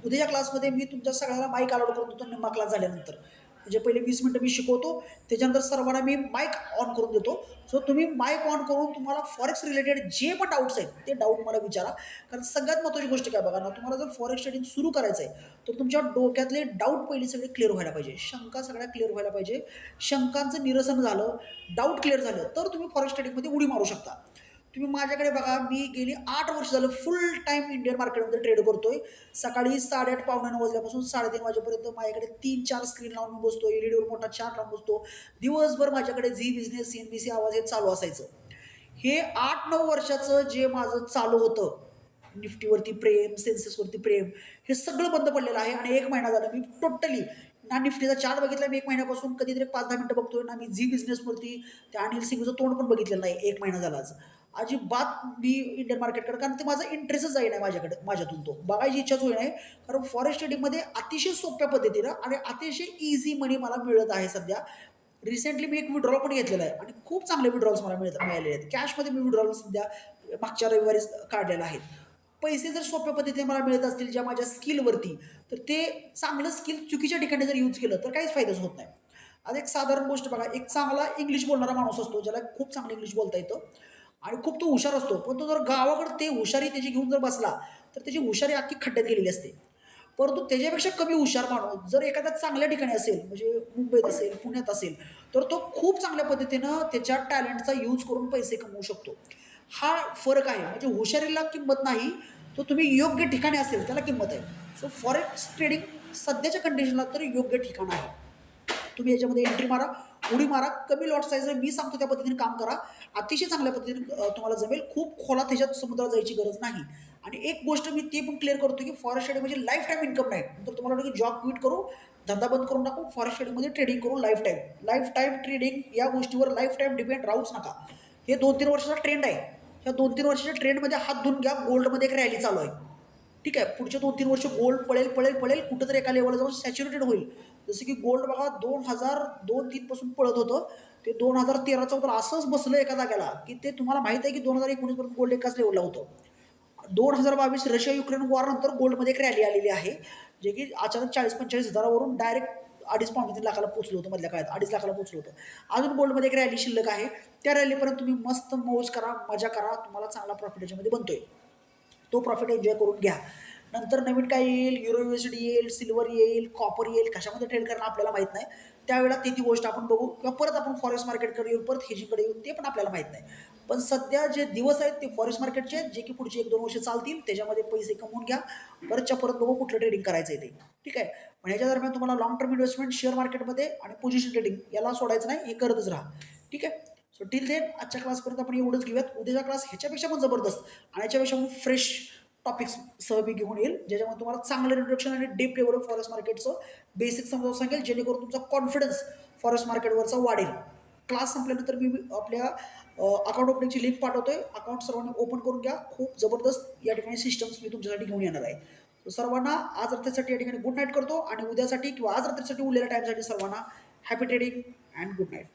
उद्याच्या क्लासमध्ये मी तुमच्या सगळ्याला माईक अलाउड करून देतो निम्मा क्लास झाल्यानंतर. म्हणजे पहिले 20 मिनिटं मी शिकवतो, त्याच्यानंतर सर्वांना मी माईक ऑन करून देतो. सो तुम्ही माईक ऑन करून तुम्हाला फॉरेक्स रिलेटेड जे पण डाऊट्स आहेत ते डाऊट मला विचारा. कारण सगळ्यात महत्त्वाची गोष्ट काय बघा ना, तुम्हाला जर फॉरेक्स ट्रेडिंग सुरू करायचं आहे तर तुमच्या डोक्यातले डाऊट पहिले सगळे क्लिअर व्हायला पाहिजे, शंका सगळ्या क्लिअर व्हायला पाहिजे. शंकांचं निरसन झालं, डाऊट क्लिअर झालं तर तुम्ही फॉरेक्स ट्रेडिंगमध्ये उडी मारू शकता. तुम्ही माझ्याकडे बघा, मी गेली 8 वर्ष झालं फुल टाईम इंडियन मार्केटमध्ये ट्रेड करतोय. सकाळी 8:30 पावणे 9 वाजल्यापासून 3:30 वाजेपर्यंत माझ्याकडे 3-4 स्क्रीन लावून मी बसतो, एलईडीवर मोठा चार्ट लावून बसतो. दिवसभर माझ्याकडे झी बिझनेस, CNBC आवाज हे चालू असायचं. हे 8-9 वर्षाचं जे माझं चालू होतं, निफ्टीवरती प्रेम, सेन्सेसवरती प्रेम, हे सगळं बंद पडलेलं आहे. आणि 1 महिना झाला मी टोटली ना निफ्टीचा चार्ट बघितला मी 1 महिन्यापासून, कधीतरी 5-10 मिनिटं बघतोय ना. मी झी बिझनेसवरती त्या अनिल सिंगचं तोंड पण बघितलेलं नाही 1 महिना झाला आज. अजिबात मी इंडियन मार्केटकडे, कारण ते माझा इंटरेस्टच जाई नाही माझ्याकडे, माझ्यातून तो बघायची इच्छाच होई नाही. कारण फॉरेक्स ट्रेडिंगमध्ये अतिशय सोप्या पद्धतीनं आणि अतिशय इझी मनी मला मिळत आहे सध्या. रिसेंटली मी एक विड्रॉल पण घेतलेला आहे आणि खूप चांगले विड्रॉल्स मला मिळालेले आहेत. कॅशमध्ये मी विड्रॉल सध्या मागच्या रविवारीच काढलेला आहे. पैसे जर सोप्या पद्धतीने मला मिळत असतील ज्या माझ्या स्किलवरती, तर ते चांगलं स्किल चुकीच्या ठिकाणी जर यूज केलं तर काहीच फायदाच होत नाही. आता एक साधारण गोष्ट बघा, एक चांगला इंग्लिश बोलणारा माणूस असतो, ज्याला खूप चांगलं इंग्लिश बोलता येतं आणि खूप तो हुशार असतो. पण तो जर गावाकडे ते हुशारी त्याची घेऊन जर बसला तर त्याची हुशारी अख्खी खड्ड्यात गेलेली असते. परंतु त्याच्यापेक्षा कमी हुशार माणूस जर एखाद्या चांगल्या ठिकाणी असेल, म्हणजे मुंबईत असेल, पुण्यात असेल, तर तो खूप चांगल्या पद्धतीनं त्याच्या टॅलेंटचा यूज करून पैसे कमवू शकतो. हा फरक आहे. म्हणजे हुशारीला किंमत नाही, तो तुम्ही योग्य ठिकाणी असेल त्याला किंमत आहे. सो फॉरेक्स ट्रेडिंग सध्याच्या कंडिशनला तर योग्य ठिकाण आहे. तुम्ही याच्यामध्ये एंट्री मारा, उडी मारा, कमी लॉट साईज मी सांगतो त्या पद्धतीने काम करा. अतिशय चांगल्या पद्धतीने तुम्हाला जमेल. खूप खोलात त्याच्यात समुद्रात जायची गरज नाही. आणि एक गोष्ट मी ते पण क्लिअर करतो की फॉरेक्स ट्रेडिंग म्हणजे लाईफ टाईम इन्कम नाही. तर तुम्हाला वाटतं की जॉब क्विट करू, धंदा बंद करून टाकू, फॉरेक्स ट्रेडिंगमध्ये ट्रेडिंग करू life time. Life time trading या गोष्टीवर लाईफ टाईम डिपेंड राहूच नका. हे 2-3 वर्षाचा ट्रेंड आहे. ह्या 2-3 वर्षाच्या ट्रेंडमध्ये हात धुवून घ्या. गोल्डमध्ये एक रॅली चालू आहे. ठीक आहे, पुढचे 2-3 वर्ष गोल्ड पळेल पळेल पळेल, कुठंतरी एका लेवलला जाऊन सॅच्युरेटेड होईल. जसं की गोल्ड बघा 2002-3 पासून पळत होतं, ते 2013-14 असंच बसलं एका जाग्याला, की ते तुम्हाला माहीत आहे की 2019 पर्यंत गोल्ड एकाच लेवलला होतं. 2022 रशिया युक्रेन वॉर नंतर गोल्डमध्ये एक रॅली आलेली आहे, जे की अचानक 40-45 हजारावरून डायरेक्ट 2.5-3 लाखाला पोचलं होतं. मधल्या काळात 2.5 लाखाला पोचलं होतं. अजून गोल्डमध्ये एक रॅली शिल्लक आहे. त्या रॅलीपर्यंत तुम्ही मस्त मौज करा, मजा करा, तुम्हाला चांगला प्रॉफिट याच्यामध्ये बनतोय. तो प्रॉफिट एन्जॉय करून घ्या. नंतर नवीन काय येईल, युरो USD येईल, सिल्वर येईल, कॉपर येईल, कशामध्ये ट्रेड करणं आपल्याला माहीत नाही. त्यावेळेला ती गोष्ट आपण बघू, किंवा परत आपण फॉरेक्स मार्केटकडे येऊ, परत हेजिंगकडे येऊ, ते पण आपल्याला माहीत नाही. पण सध्या जे दिवस आहेत ते फॉरेक्स मार्केटचे, जे की पुढचे 1-2 वर्ष चालतील, त्याच्यामध्ये पैसे कमवून घ्या. परतच्या परत बघू कुठलं ट्रेडिंग करायचं आहे ते. ठीक आहे. पण ह्याच्या दरम्यान तुम्हाला लॉंग टर्म इन्व्हेस्टमेंट शेअर मार्केटमध्ये आणि पोझिशन ट्रेडिंग याला सोडायचं नाही, हे करतच राहा. ठीक आहे. सो टिल देन आजच्या क्लासपर्यंत आपण एवढंच घेऊयात. उद्याचा क्लास ह्याच्यापेक्षा पण जबरदस्त आणि ह्याच्यापेक्षा पण फ्रेश टॉपिक्स सहभागी घेऊन येईल, ज्याच्यामध्ये तुम्हाला चांगलं इंट्रोडक्शन आणि डीप लेवलवर फॉरेक्स मार्केटचं बेसिक समजावून सांगेल, जेणेकरून तुमचा कॉन्फिडन्स फॉरेक्स मार्केटवरचा वाढेल. क्लास संपल्यानंतर मी आपल्या अकाउंट ओपनिंगची लिंक पाठवतोय. अकाउंट सर्वांनी ओपन करून घ्या. खूप जबरदस्त या ठिकाणी सिस्टम्स मी तुमच्यासाठी घेऊन येणार आहे. तर सर्वांना आज रात्रीसाठी या ठिकाणी गुड नाईट करतो आणि उद्यासाठी किंवा आज रात्रीसाठी उरलेल्या टाईमसाठी सर्वांना happy trading and good night.